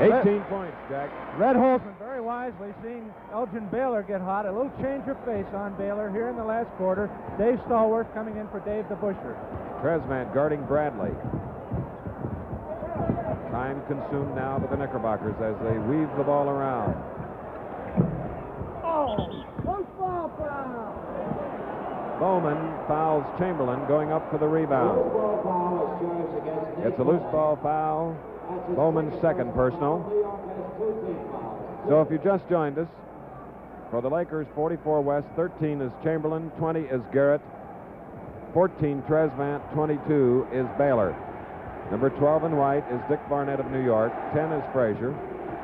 Red, 18 points, Jack. Red Holtzman very wisely seeing Elgin Baylor get hot. A little change of pace on Baylor here in the last quarter. Dave Stallworth coming in for Dave DeBusschere. Tresvant guarding Bradley. Time consumed now by the Knickerbockers as they weave the ball around. Bowman fouls Chamberlain going up for the rebound. It's a loose ball foul. Bowman's second personal. So if you just joined us, for the Lakers, 44 West, 13 is Chamberlain, 20 is Garrett. 14, Trezvant. 22 is Baylor. Number 12 in white is Dick Barnett of New York. 10 is Frazier.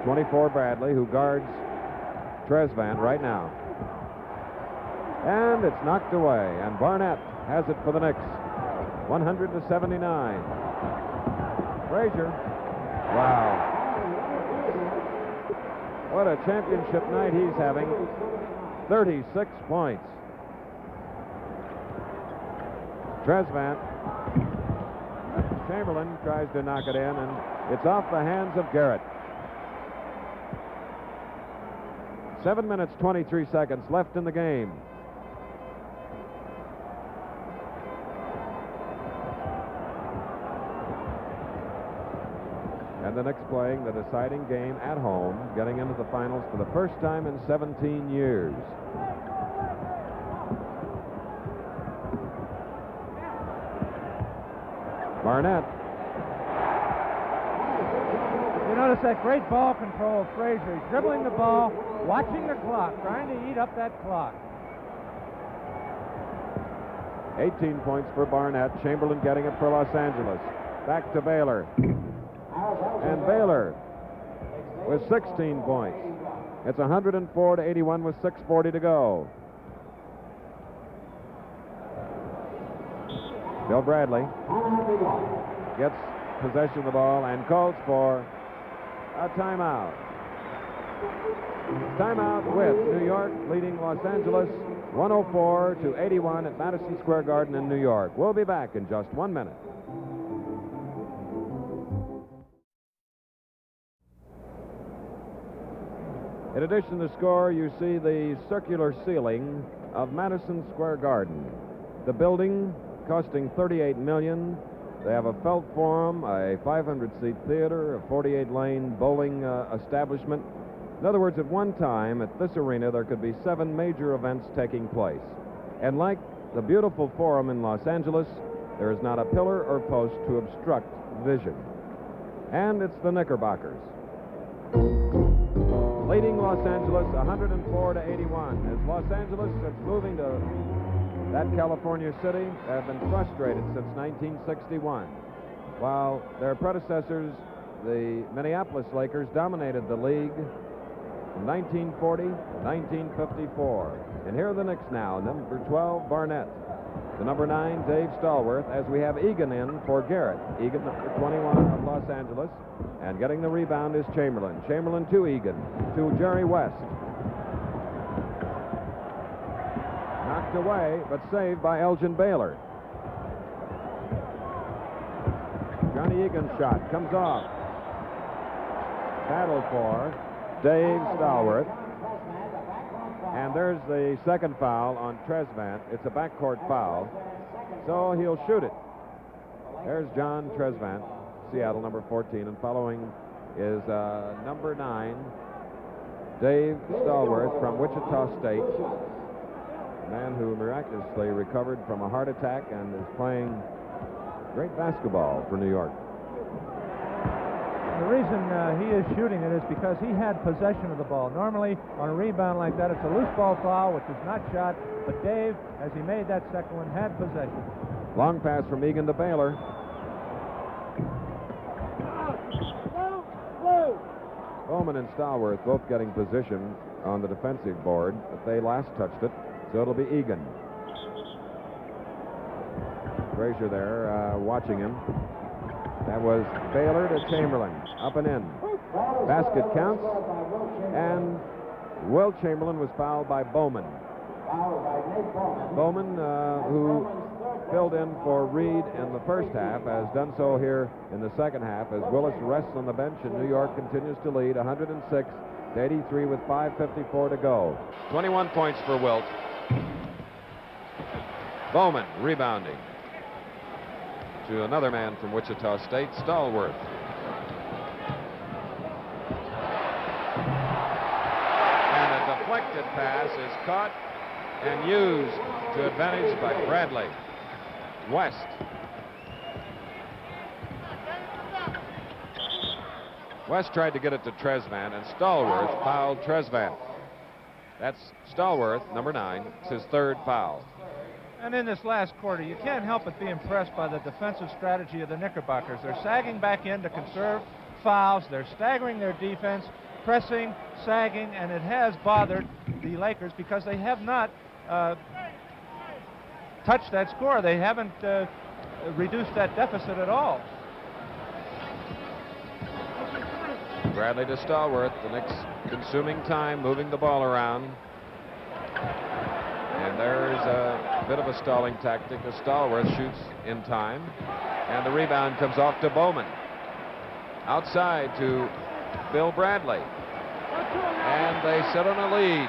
24, Bradley, who guards Trezvant right now. And it's knocked away, and Barnett has it for the Knicks. 100-79. Frazier. Wow. What a championship night he's having. 36 points. Trezvant. Chamberlain tries to knock it in, and it's off the hands of Garrett. 7 minutes, 23 seconds left in the game. And the Knicks playing the deciding game at home, getting into the finals for the first time in 17 years. Barnett. You notice that great ball control of Frazier. He's dribbling the ball, watching the clock, trying to eat up that clock. 18 points for Barnett. Chamberlain getting it for Los Angeles. Back to Baylor. And Baylor with 16 points. It's 104-81 with 6:40 to go. Bill Bradley gets possession of the ball and calls for a timeout. Timeout with New York leading Los Angeles 104-81 at Madison Square Garden in New York. We'll be back in just 1 minute. In addition to the score, you see the circular ceiling of Madison Square Garden. The building costing $38 million. They have a felt forum, a 500-seat theater, a 48-lane bowling establishment. In other words, at one time, at this arena, there could be 7 major events taking place. And like the beautiful forum in Los Angeles, there is not a pillar or post to obstruct vision. And it's the Knickerbockers. Leading Los Angeles 104-81. As Los Angeles, that's moving to that California city, have been frustrated since 1961. While their predecessors, the Minneapolis Lakers, dominated the league from 1940 to 1954. And here are the Knicks now. Number 12, Barnett. The number 9, Dave Stallworth, as we have Egan in for Garrett. Egan, number 21 of Los Angeles. And getting the rebound is Chamberlain. Chamberlain to Egan, to Jerry West. Knocked away, but saved by Elgin Baylor. Johnny Egan's shot comes off. Battle for Dave Stallworth. And there's the second foul on Trezvant. It's a backcourt foul, so he'll shoot it. There's John Trezvant, Seattle, number 14, and following is number 9, Dave Stallworth from Wichita State, a man who miraculously recovered from a heart attack and is playing great basketball for New York. The reason he is shooting it is because he had possession of the ball. Normally, on a rebound like that, it's a loose ball foul, which is not shot. But Dave, as he made that second one, had possession. Long pass from Egan to Baylor. Bowman and Stallworth both getting position on the defensive board, but they last touched it, so it'll be Egan. Frazier there watching him. That was Baylor to Chamberlain, up and in. Basket counts, and Wilt Chamberlain was fouled by Bowman. Bowman, who filled in for Reed in the first half, has done so here in the second half as Willis rests on the bench and New York continues to lead 106-83 with 5:54 to go. 21 points for Wilt. Bowman rebounding to another man from Wichita State, Stallworth. And a deflected pass is caught and used to advantage by Bradley. West. West tried to get it to Trezvant, and Stallworth fouled Trezvant. That's Stallworth, number 9. It's his third foul. And in this last quarter, you can't help but be impressed by the defensive strategy of the Knickerbockers. They're sagging back in to conserve fouls. They're staggering their defense, pressing, sagging, and it has bothered the Lakers because they have not touched that score. They haven't reduced that deficit at all. Bradley to Stallworth. The Knicks consuming time, moving the ball around. And there's a bit of a stalling tactic as Stallworth shoots in time. And the rebound comes off to Bowman. Outside to Bill Bradley. And they sit on a lead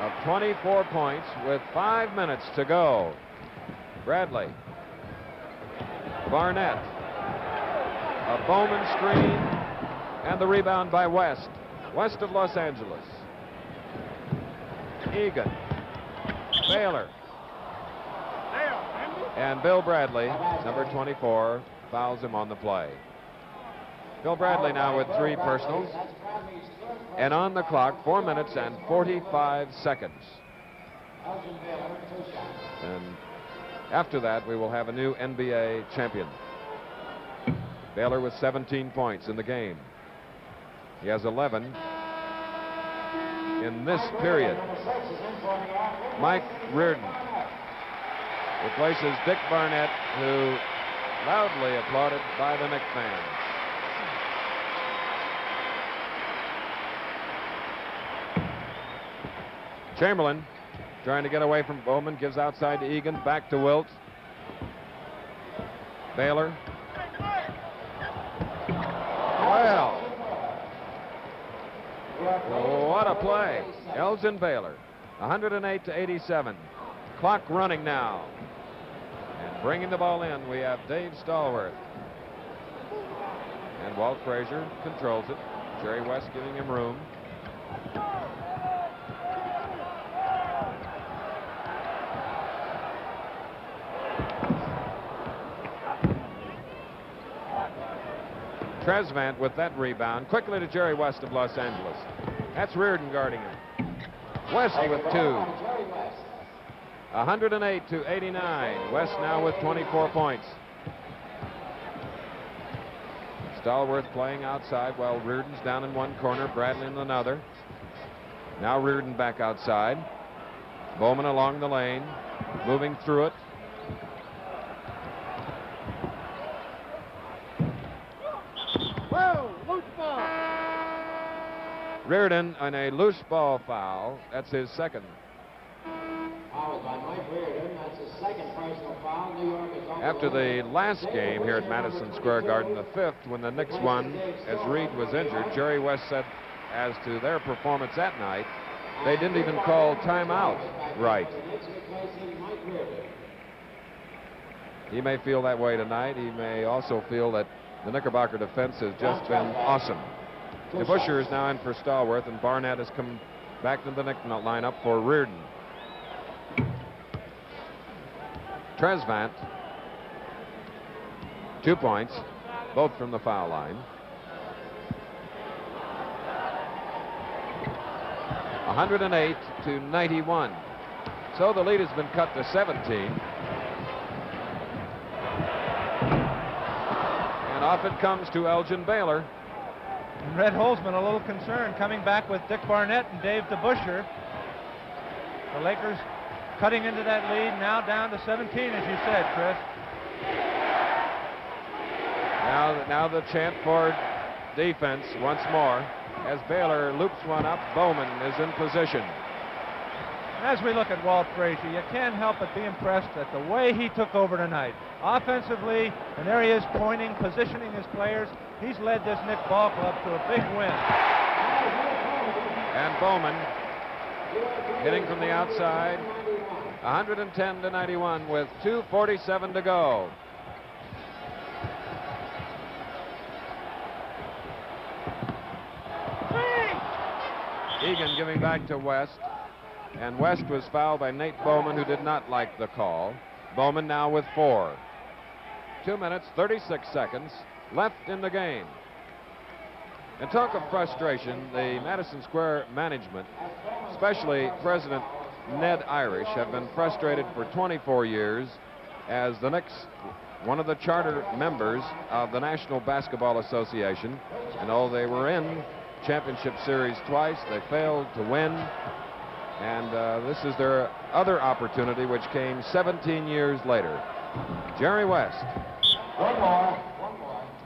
of 24 points with 5 minutes to go. Bradley. Barnett. A Bowman screen. And the rebound by West. West of Los Angeles. Egan. Baylor. And Bill Bradley, number 24, fouls him on the play. Bill Bradley now with 3 personals. And on the clock, 4 minutes and 45 seconds. And after that, we will have a new NBA champion. Baylor with 17 points in the game. He has 11 in this period. Mike Reardon replaces Dick Barnett, who loudly applauded by the Knicks fans. Chamberlain trying to get away from Bowman, gives outside to Egan, back to Wilt. Baylor. Well, what a play. Elgin Baylor, 108-87. Clock running now. And bringing the ball in, we have Dave Stallworth. And Walt Frazier controls it. Jerry West giving him room. Tresvant with that rebound. Quickly to Jerry West of Los Angeles. That's Reardon guarding him. West with 2. 108-89. West now with 24 points. Stallworth playing outside while Reardon's down in one corner, Bradley in another. Now Reardon back outside. Bowman along the lane, moving through it. Reardon on a loose ball foul. That's his second. After the last game here at Madison Square Garden, the 5th, when the Knicks won as Reed was injured, Jerry West said as to their performance that night, they didn't even call timeout right. He may feel that way tonight. He may also feel that the Knickerbocker defense has just been awesome. DeBusschere is now in for Stallworth, and Barnett has come back to the Knick lineup for Reardon. Tresvant, 2 points, both from the foul line. 108-91. So the lead has been cut to 17. And off it comes to Elgin Baylor. And Red Holzman a little concerned, coming back with Dick Barnett and Dave DeBusschere. The Lakers cutting into that lead, now down to 17, as you said, Chris. Now the chant for defense once more. As Baylor loops one up, Bowman is in position. As we look at Walt Frazier, you can't help but be impressed at the way he took over tonight. Offensively, and there he is pointing, positioning his players. He's led this Knick ball club to a big win. And Bowman hitting from the outside, 110-91 with 2:47 to go. Egan giving back to West. And West was fouled by Nate Bowman, who did not like the call. Bowman now with 4. 2 minutes, 36 seconds left in the game. And talk of frustration, the Madison Square management, especially President Ned Irish have been frustrated for 24 years as the Knicks, one of the charter members of the National Basketball Association. And although they were in championship series twice, they failed to win. And this is their other opportunity, which came 17 years later. Jerry West. One more.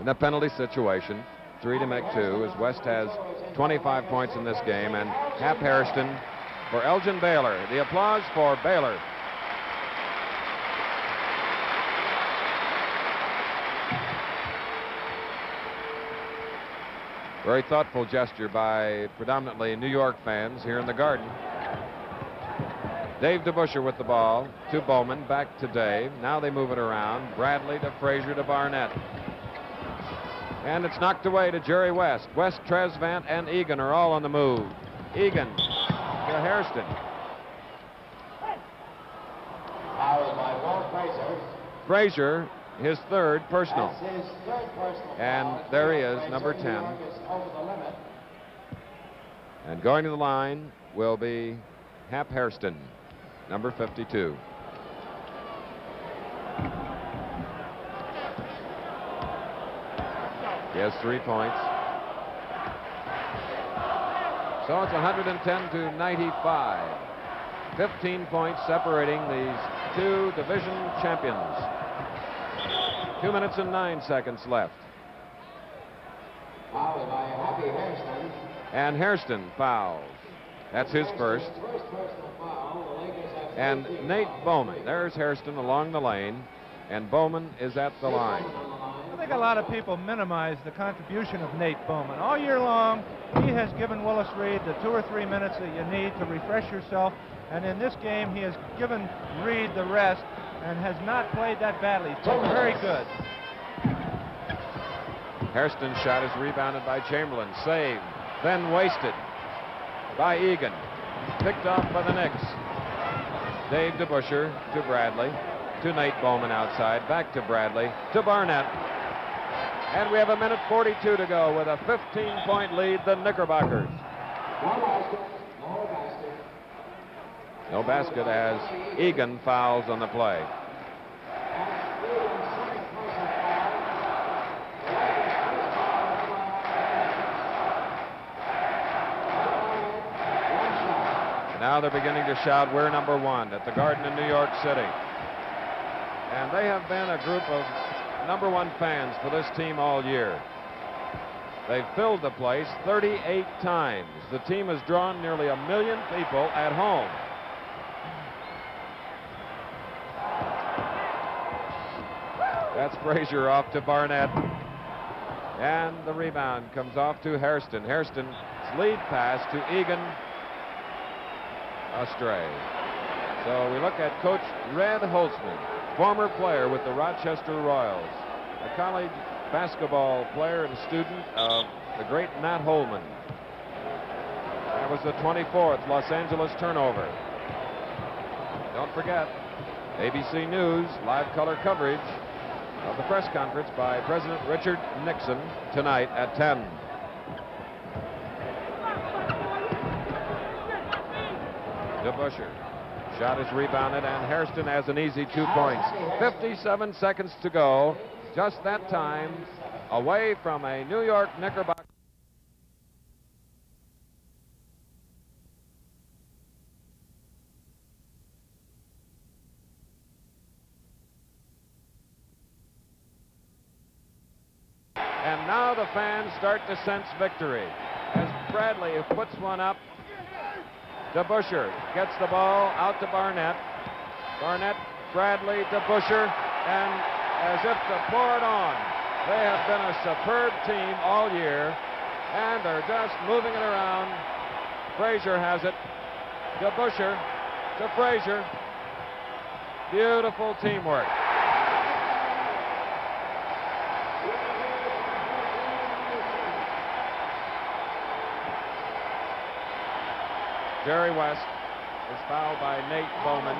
In a penalty situation, 3 to make 2, as West has 25 points in this game. And Hap Hairston for Elgin Baylor. The applause for Baylor. Very thoughtful gesture by predominantly New York fans here in the Garden. Dave DeBusschere with the ball to Bowman, back to Dave. Now they move it around. Bradley to Frazier to Barnett. And it's knocked away to Jerry West. West, Tresvant, and Egan are all on the move. Egan to Hairston. Fouled by Walt Frazier. Frazier, his third personal. That's his third personal And foul. there he is, number New 10. York is over the limit. And going to the line will be Hap Hairston, number 52. He has 3 points. So it's 110 to 95. 15 points separating these two division champions. 2 minutes and 9 seconds left. Fouled by Happy Hairston. And Hairston fouls. That's his first. First personal foul. The Lakers have And 13 Nate fouls. Bowman. There's Hairston along the lane. And Bowman is at the line. I think a lot of people minimize the contribution of Nate Bowman. All year long, he has given Willis Reed the 2 or 3 minutes that you need to refresh yourself. And in this game, he has given Reed the rest and has not played that badly. He's been very good. Hairston's shot is rebounded by Chamberlain. Saved. Then wasted by Egan. Picked off by the Knicks. Dave DeBusschere to Bradley. To Nate Bowman outside. Back to Bradley. To Barnett. And we have 1:42 to go with a 15-point lead, the Knickerbockers. No basket. No basket. No basket as Egan fouls on the play. Now they're beginning to shout, "We're number one" at the Garden in New York City. And they have been a group of number one fans for this team all year. They've filled the place 38 times. The team has drawn nearly 1 million people at home. That's Frazier off to Barnett. And the rebound comes off to Hairston. Hairston's lead pass to Egan. Astray. So we look at Coach Red Holtzman, former player with the Rochester Royals, a college basketball player and student of the great Nat Holman. That was the 24th Los Angeles turnover. Don't forget, ABC News live color coverage of the press conference by President Richard Nixon tonight at 10. DeBusschere. Shot is rebounded, and Hairston has an easy 2 points. 57 seconds to go. Just that time away from a New York Knickerbocker. And now the fans start to sense victory as Bradley puts one up. DeBusschere gets the ball out to Barnett. Barnett, Bradley, DeBusschere, and as if to pour it on. They have been a superb team all year, and they're just moving it around. Frazier has it. DeBusschere to Frazier. Beautiful teamwork. Jerry West is fouled by Nate Bowman.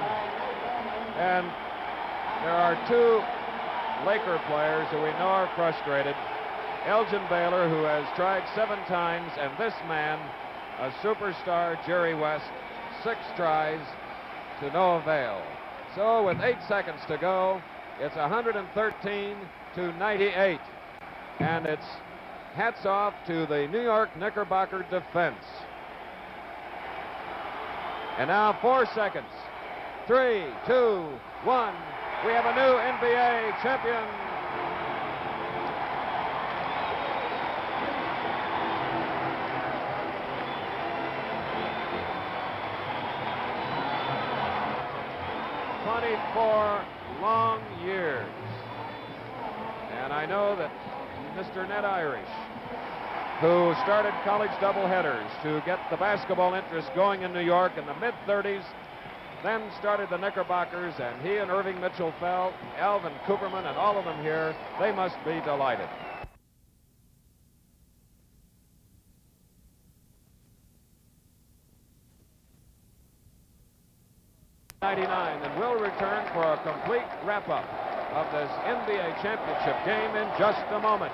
And there are 2 Laker players who we know are frustrated. Elgin Baylor, who has tried 7 times, and this man, a superstar, Jerry West, 6 tries, to no avail. So with 8 seconds to go, it's 113 to 98. And it's hats off to the New York Knickerbocker defense. And now 4 seconds. 3, 2, 1. We have a new NBA champion. For long years. And I know that Mr. Ned Irish, who started college doubleheaders to get the basketball interest going in New York in the mid-30s, then started the Knickerbockers, and he and Irving Mitchell Fell, Alvin Cooperman, and all of them here, they must be delighted. And we'll return for a complete wrap-up of this NBA championship game in just a moment.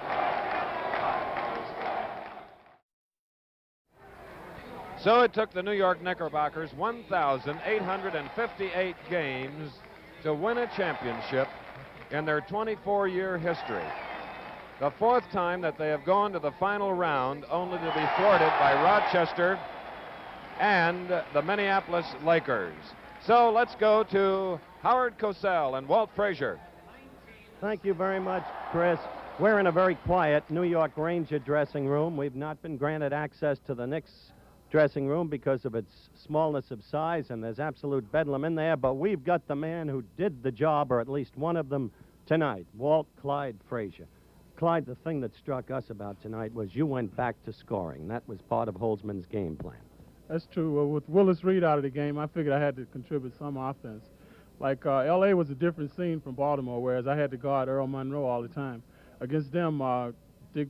So it took the New York Knickerbockers 1,858 games to win a championship in their 24-year history. The 4th time that they have gone to the final round, only to be thwarted by Rochester and the Minneapolis Lakers. So let's go to Howard Cosell and Walt Frazier. Thank you very much, Chris. We're in a very quiet New York Ranger dressing room. We've not been granted access to the Knicks dressing room because of its smallness of size, and there's absolute bedlam in there, but we've got the man who did the job, or at least one of them, tonight, Walt Clyde Frazier. Clyde, the thing that struck us about tonight was you went back to scoring. That was part of Holzman's game plan. That's true. With Willis Reed out of the game, I figured I had to contribute some offense. Like L.A. was a different scene from Baltimore, whereas I had to guard Earl Monroe all the time. Against them, Dick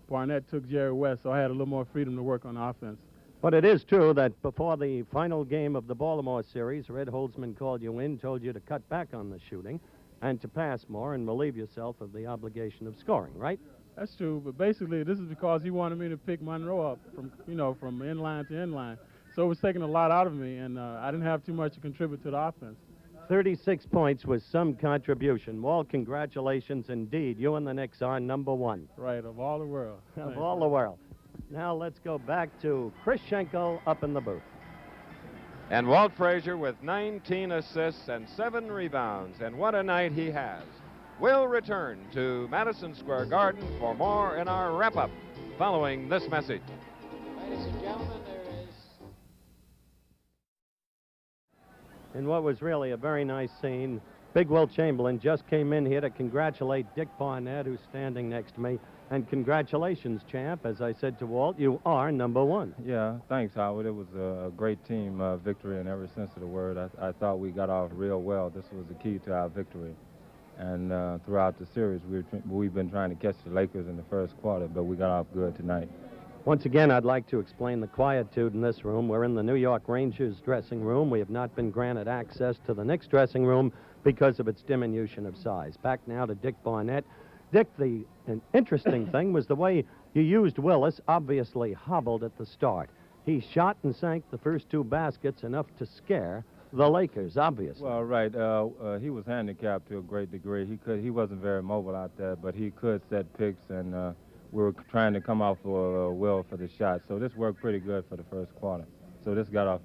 Barnett took Jerry West, so I had a little more freedom to work on offense. But it is true that before the final game of the Baltimore series, Red Holzman called you in, told you to cut back on the shooting and to pass more and relieve yourself of the obligation of scoring, right? That's true, but basically this is because he wanted me to pick Monroe up from inline to inline. So it was taking a lot out of me, and I didn't have too much to contribute to the offense. 36 points was some contribution. Walt, congratulations indeed. You and the Knicks are number 1. Right, of all the world. Of all the world. Now let's go back to Chris Schenkel up in the booth. And Walt Frazier with 19 assists and 7 rebounds, and what a night he has. We'll return to Madison Square Garden for more in our wrap-up following this message. Ladies and gentlemen, there is... In what was really a very nice scene, Big Wilt Chamberlain just came in here to congratulate Dick Barnett, who's standing next to me. And congratulations, champ. As I said to Walt, you are number 1. Yeah, thanks, Howard. It was a great team victory in every sense of the word. I thought we got off real well. This was the key to our victory. And throughout the series, we've been trying to catch the Lakers in the first quarter, but we got off good tonight. Once again, I'd like to explain the quietude in this room. We're in the New York Rangers dressing room. We have not been granted access to the Knicks dressing room because of its diminution of size. Back now to Dick Barnett. Dick, the interesting thing was the way you used Willis, obviously hobbled at the start. He shot and sank the first 2 baskets enough to scare the Lakers, obviously. Well, right. He was handicapped to a great degree. He wasn't very mobile out there, but he could set picks, and we were trying to come off for Will for the shot. So this worked pretty good for the first quarter. So this got us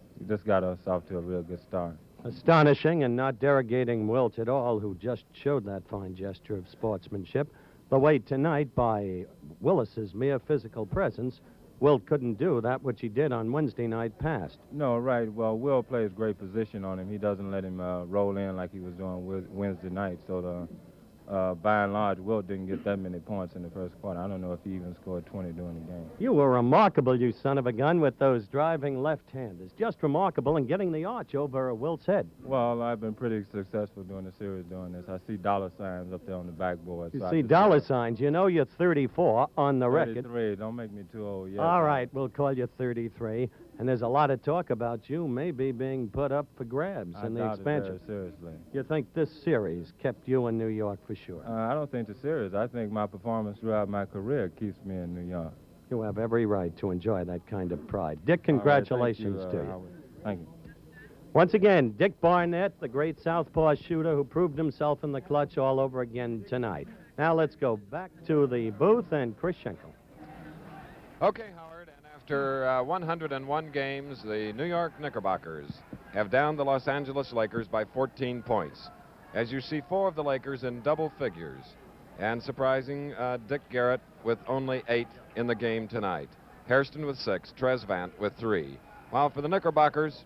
off to a real good start. Astonishing, and not derogating Wilt at all, who just showed that fine gesture of sportsmanship. The way tonight, by Willis's mere physical presence, Wilt couldn't do that which he did on Wednesday night past. No, right. Well, Will plays great position on him. He doesn't let him roll in like he was doing Wednesday night. So by and large, Wilt didn't get that many points in the first quarter. I don't know if he even scored 20 during the game. You were remarkable, you son of a gun, with those driving left-handers. Just remarkable, and getting the arch over Wilt's head. Well, I've been pretty successful during the series doing this. I see dollar signs up there on the backboard. You see dollar signs. You know you're 34 on the 33. record. 33. Don't make me too old yet. All right, we'll call you 33. And there's a lot of talk about you maybe being put up for grabs in the expansion. Very seriously. You think this series kept you in New York for sure? I don't think the series. I think my performance throughout my career keeps me in New York. You have every right to enjoy that kind of pride. Dick, congratulations to you. Thank you. Once again, Dick Barnett, the great southpaw shooter who proved himself in the clutch all over again tonight. Now let's go back to the booth and Chris Schenkel. Okay, Howard, and after 101 games, the New York Knickerbockers have downed the Los Angeles Lakers by 14 points. As you see, 4 of the Lakers in double figures, and surprising Dick Garrett with only 8 in the game tonight. Hairston with 6, Tresvant with 3. While for the Knickerbockers,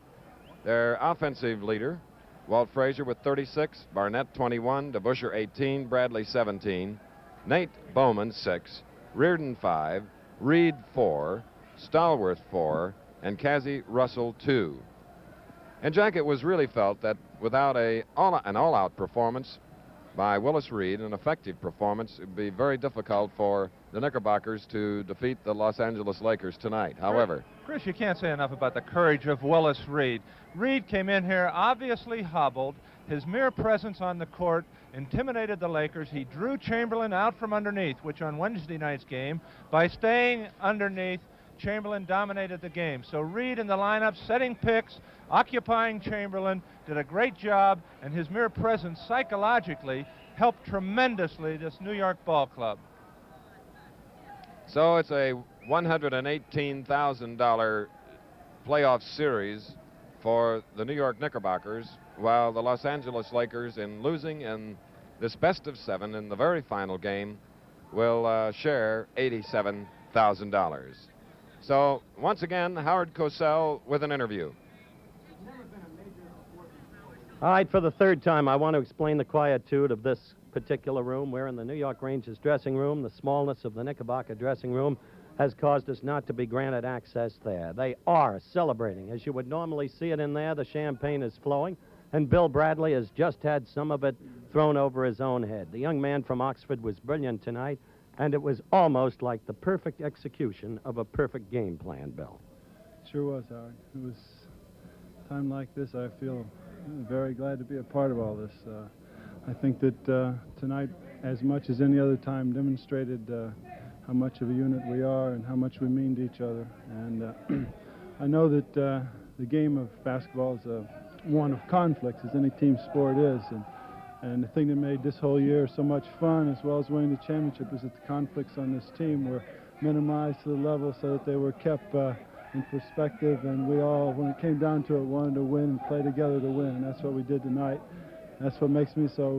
their offensive leader, Walt Frazier with 36, Barnett 21, DeBusschere 18, Bradley 17, Nate Bowman 6, Reardon 5, Reed 4, Stallworth 4, and Cazzie Russell 2. And Jack, it was really felt that without an all-out performance by Willis Reed, an effective performance, it would be very difficult for the Knickerbockers to defeat the Los Angeles Lakers tonight. However, Chris, you can't say enough about the courage of Willis Reed. Reed came in here obviously hobbled. His mere presence on the court intimidated the Lakers. He drew Chamberlain out from underneath, which on Wednesday night's game, by staying underneath, Chamberlain dominated the game. So Reed in the lineup, setting picks, occupying Chamberlain, did a great job, and his mere presence psychologically helped tremendously this New York ball club. so it's a $118,000 playoff series for the New York Knickerbockers, while the Los Angeles Lakers, in losing in this best of 7 in the very final game, will share $87,000. So once again, Howard Cosell with an interview. All right, for the third time, I want to explain the quietude of this particular room. We're in the New York Rangers dressing room. The smallness of the Knickerbocker dressing room has caused us not to be granted access there. They are celebrating. As you would normally see it in there, the champagne is flowing, and Bill Bradley has just had some of it thrown over his own head. The young man from Oxford was brilliant tonight, and it was almost like the perfect execution of a perfect game plan, Bill. Sure was, Howard. It was a time like this, I feel very glad to be a part of all this. I think that tonight, as much as any other time, demonstrated how much of a unit we are and how much we mean to each other. And I know that the game of basketball is one of conflicts, as any team sport is. And the thing that made this whole year so much fun, as well as winning the championship, is that the conflicts on this team were minimized to the level so that they were kept in perspective, and we all, when it came down to it, wanted to win and play together to win, and that's what we did tonight. That's what makes me so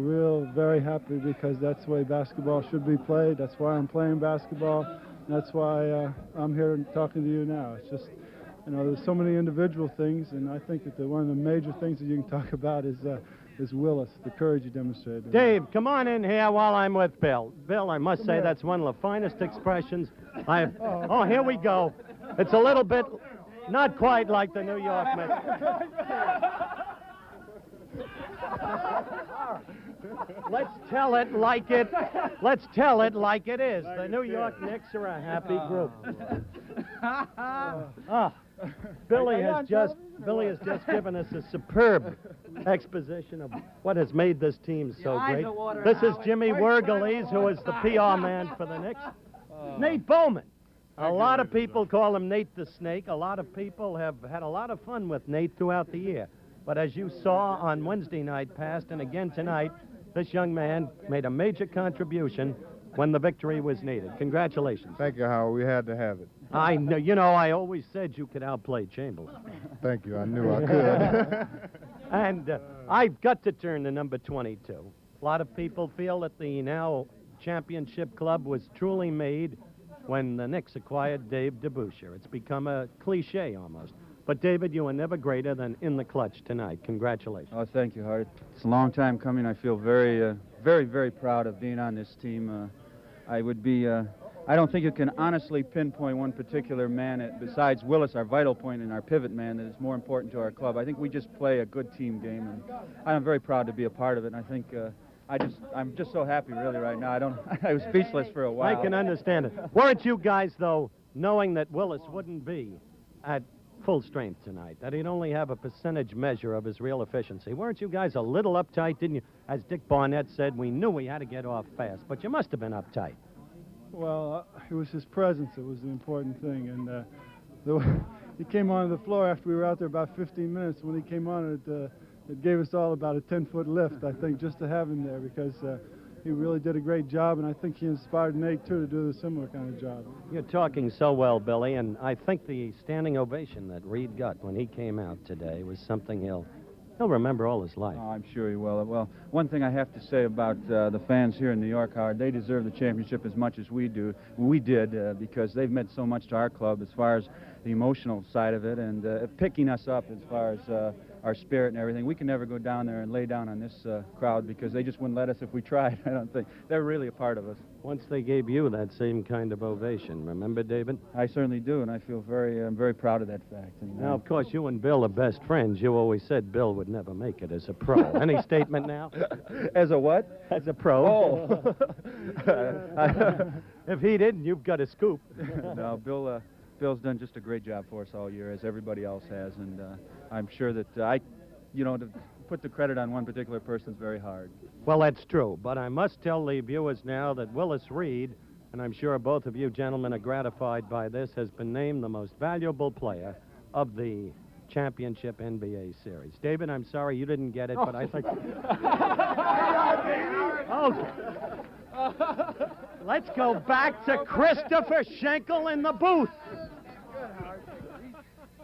very happy, because that's the way basketball should be played. That's why I'm playing basketball. That's why I'm here talking to you now. It's just, you know, there's so many individual things, and I think that one of the major things that you can talk about is Willis, the courage he demonstrated. Dave, come on in here while I'm with Bill. Bill, I must say that's one of the finest expressions I've... Oh, here we go. It's a little bit, not quite like the New York Mets. Let's tell it like it is. The New York Knicks are a happy group. Billy has just given us a superb exposition of what has made this team so great. This is Jimmy Wergeles, who is the PR man for the Knicks. Nate Bowman. A lot of people call him Nate the Snake. A lot of people have had a lot of fun with Nate throughout the year. But as you saw on Wednesday night past and again tonight, this young man made a major contribution when the victory was needed. Congratulations. Thank you, Howard. We had to have it. I know. You know, I always said you could outplay Chamberlain. Thank you. I knew I could. And I've got to turn to number 22. A lot of people feel that the now championship club was truly made when the Knicks acquired Dave DeBusschere. It's become a cliche almost. But, David, you were never greater than in the clutch tonight. Congratulations. Oh, thank you, Howard. It's a long time coming. I feel very, very proud of being on this team. I would be... I don't think you can honestly pinpoint one particular man besides Willis, our vital point and our pivot man, that is more important to our club. I think we just play a good team game, and I'm very proud to be a part of it. And I think I'm just so happy really right now. I was speechless for a while. I can understand it. Weren't you guys, though, knowing that Willis wouldn't be at full strength tonight, that he'd only have a percentage measure of his real efficiency, weren't you guys a little uptight, didn't you? As Dick Barnett said, we knew we had to get off fast, but you must have been uptight. Well, it was his presence that was the important thing, and he came onto the floor after we were out there about 15 minutes. When he came on, it gave us all about a 10-foot lift, I think, just to have him there, because he really did a great job, and I think he inspired Nate, too, to do a similar kind of job. You're talking so well, Billy, and I think the standing ovation that Reed got when he came out today was something he'll remember all his life. Oh, I'm sure he will. Well, one thing I have to say about the fans here in New York, Howard, they deserve the championship as much as we did, because they've meant so much to our club as far as the emotional side of it, and picking us up as far as our spirit and everything. We can never go down there and lay down on this crowd, because they just wouldn't let us if we tried. I don't think. They're really a part of us. Once they gave you that same kind of ovation, remember, David? I certainly do, and I feel I'm very proud of that fact. And, now, of course, you and Bill are best friends. You always said Bill would never make it as a pro. Any statement now? As a what? As a pro. Oh. If he didn't, you've got a scoop. No, Bill's done just a great job for us all year, as everybody else has, and I'm sure that to put the credit on one particular person is very hard. Well, that's true, but I must tell the viewers now that Willis Reed, and I'm sure both of you gentlemen are gratified by this, has been named the most valuable player of the championship NBA series. David, I'm sorry you didn't get it, but I think... Let's go back to Christopher Schenkel in the booth.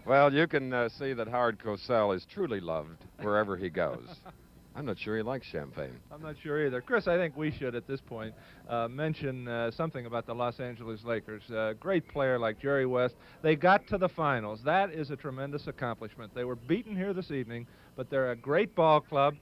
Well, you can see that Howard Cosell is truly loved wherever he goes. I'm not sure he likes champagne. I'm not sure either. Chris, I think we should, at this point, mention something about the Los Angeles Lakers. A great player like Jerry West. They got to the finals. That is a tremendous accomplishment. They were beaten here this evening, but they're a great ball club.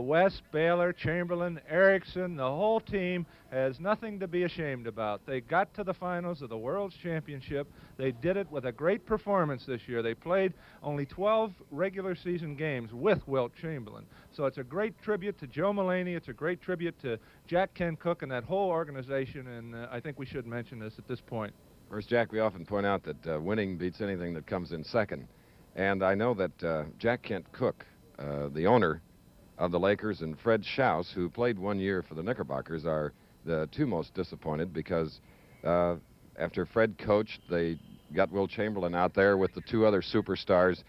West, Baylor, Chamberlain, Erickson, the whole team has nothing to be ashamed about. They got to the finals of the World's Championship. They did it with a great performance this year. They played only 12 regular season games with Wilt Chamberlain. So it's a great tribute to Joe Mulaney. It's a great tribute to Jack Ken Cook and that whole organization, and I think we should mention this at this point. Whereas, Jack, we often point out that winning beats anything that comes in second. And I know that Jack Kent Cook, the owner of the Lakers, and Fred Schaus, who played 1 year for the Knickerbockers, are the two most disappointed, because after Fred coached, they got Wilt Chamberlain out there with the two other superstars,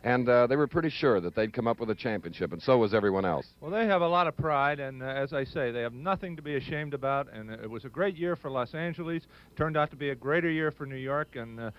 and they were pretty sure that they'd come up with a championship, and so was everyone else. Well, they have a lot of pride, and as I say, they have nothing to be ashamed about, and it was a great year for Los Angeles. Turned out to be a greater year for New York, and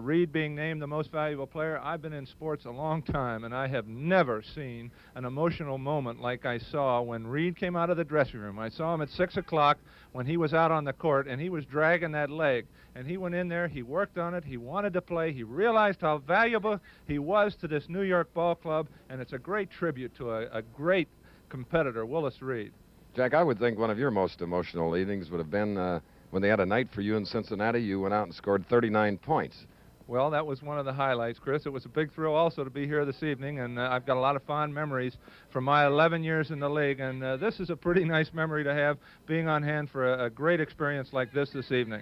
Reed being named the most valuable player. I've been in sports a long time, and I have never seen an emotional moment like I saw when Reed came out of the dressing room. I saw him at 6 o'clock when he was out on the court, and he was dragging that leg. And he went in there, he worked on it, he wanted to play, he realized how valuable he was to this New York ball club, and it's a great tribute to a great competitor, Willis Reed. Jack, I would think one of your most emotional evenings would have been when they had a night for you in Cincinnati. You went out and scored 39 points. Well, that was one of the highlights, Chris. It was a big thrill also to be here this evening, and I've got a lot of fond memories from my 11 years in the league, and this is a pretty nice memory to have, being on hand for a great experience like this evening.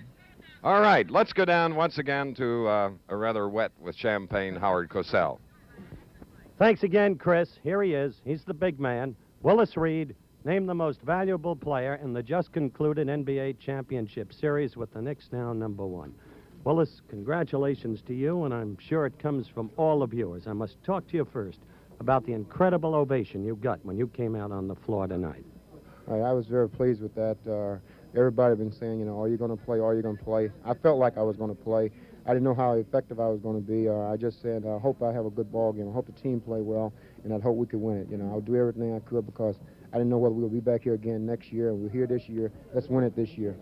All right, let's go down once again to a rather wet with champagne Howard Cosell. Thanks again, Chris. Here he is. He's the big man, Willis Reed, named the most valuable player in the just concluded NBA championship series with the Knicks now #1. Willis, congratulations to you, and I'm sure it comes from all the viewers. I must talk to you first about the incredible ovation you got when you came out on the floor tonight. I was very pleased with that. Everybody been saying, you know, are you going to play? Are you going to play? I felt like I was going to play. I didn't know how effective I was going to be. I just said, I hope I have a good ball game. I hope the team play well, and I hope we could win it. You know, I'll do everything I could, because I didn't know whether we'll be back here again next year. We're here this year. Let's win it this year.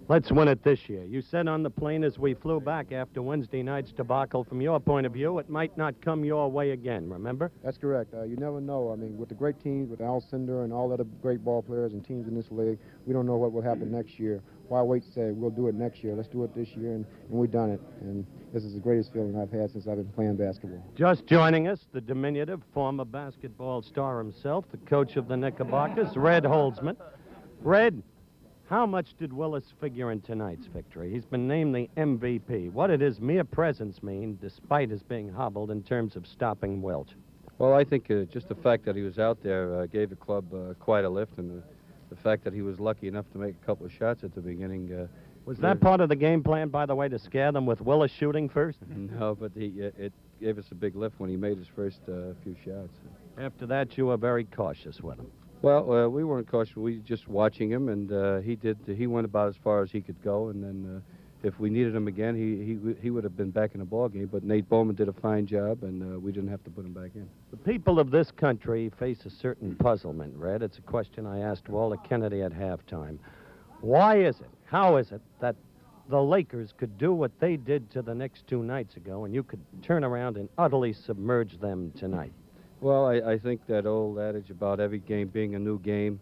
Let's win it this year. You said on the plane as we flew back after Wednesday night's debacle, from your point of view, it might not come your way again, remember? That's correct. You never know. I mean, with the great teams, with Al Cinder and all the other great ball players and teams in this league, we don't know what will happen next year. Why wait to say we'll do it next year? Let's do it this year, and we've done it. And this is the greatest feeling I've had since I've been playing basketball. Just joining us, the diminutive former basketball star himself, the coach of the Knickerbockers, Red Holzman. Red, how much did Willis figure in tonight's victory? He's been named the MVP. What did his mere presence mean, despite his being hobbled, in terms of stopping Wilt? Well, I think just the fact that he was out there gave the club quite a lift, and the fact that he was lucky enough to make a couple of shots at the beginning Was that part of the game plan, by the way, to scare them with Willis shooting first? No, but it gave us a big lift when he made his first few shots. After that, you were very cautious with him. Well, we weren't cautious. We just watching him, and he went about as far as he could go, and then if we needed him again, he would have been back in the ball game. But Nate Bowman did a fine job, and we didn't have to put him back in. The people of this country face a certain puzzlement, Red. It's a question I asked Walter Kennedy at halftime. Why is it, how is it that the Lakers could do what they did to the Knicks 2 nights ago, and you could turn around and utterly submerge them tonight? Well, I think that old adage about every game being a new game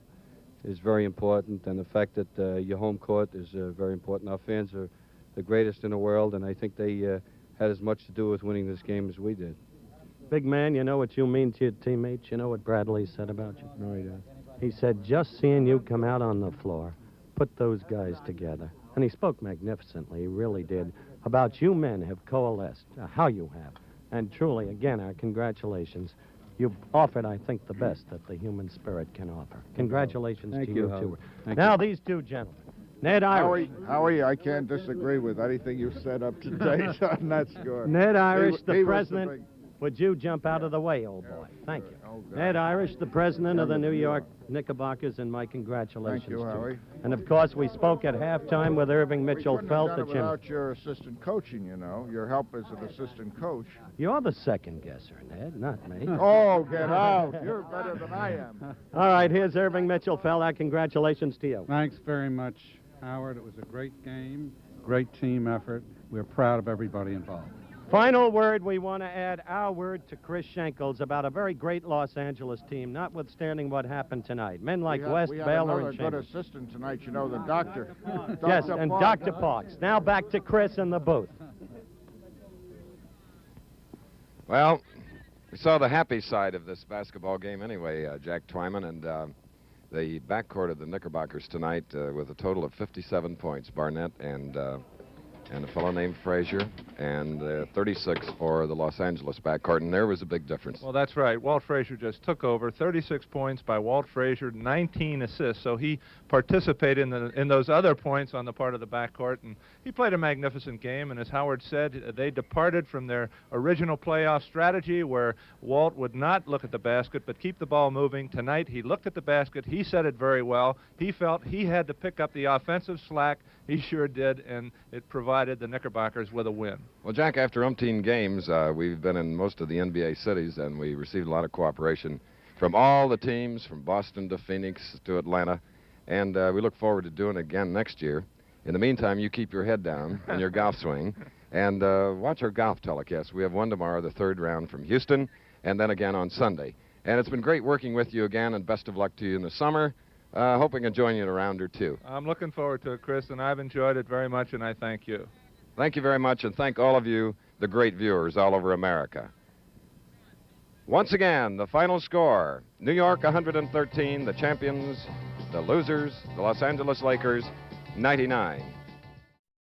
is very important, and the fact that your home court is very important. Our fans are the greatest in the world, and I think they had as much to do with winning this game as we did. Big man, you know what you mean to your teammates? You know what Bradley said about you? No, he doesn't. He said, just seeing you come out on the floor, put those guys together. And he spoke magnificently, he really did, about you men have coalesced, how you have. And truly, again, our congratulations. You've offered, I think, the best that the human spirit can offer. Congratulations to you, too. Now, these two gentlemen. Ned Irish. Howie, I can't disagree with anything you said up to date on that score. Ned Irish, the president. Would you jump out of the way, old boy? Thank you. Ned Irish, the president of the New York Knickerbockers, and my congratulations to you. to Howie. And, of course, we spoke at halftime with Irving Mitchell Felt. We without your assistant coaching, you know, your help as an assistant coach. You're the second guesser, Ned, not me. Oh, get out. You're better than I am. All right, here's Irving Mitchell Felt. Our congratulations to you. Thanks very much, Howard. It was a great game, great team effort. We're proud of everybody involved. Final word, we want to add our word to Chris Schenkels about a very great Los Angeles team, notwithstanding what happened tonight. Men like West, Baylor, and Chamberlain. Good assistant tonight, you know, the doctor. Yes, and Dr. Parks. Now back to Chris in the booth. Well, we saw the happy side of this basketball game anyway, Jack Twyman, and the backcourt of the Knickerbockers tonight with a total of 57 points, Barnett and a fellow named Frazier, and 36 for the Los Angeles backcourt, and there was a big difference. Well, that's right. Walt Frazier just took over. 36 points by Walt Frazier, 19 assists, so he participated in those other points on the part of the backcourt, and he played a magnificent game, and as Howard said, they departed from their original playoff strategy where Walt would not look at the basket but keep the ball moving. Tonight, he looked at the basket. He said it very well. He felt he had to pick up the offensive slack. He sure did, and it provided the Knickerbockers with a win. Well, Jack, after umpteen games, we've been in most of the NBA cities, and we received a lot of cooperation from all the teams, from Boston to Phoenix to Atlanta, and we look forward to doing it again next year. In the meantime, you keep your head down in your golf swing and watch our golf telecast. We have one tomorrow, the third round from Houston, and then again on Sunday. And it's been great working with you again, and best of luck to you in the summer. Hope we can join you in a round or two. I'm looking forward to it, Chris, and I've enjoyed it very much, and I thank you. Thank you very much, and thank all of you, the great viewers all over America. Once again, the final score, New York 113, the champions, the losers, the Los Angeles Lakers, 99.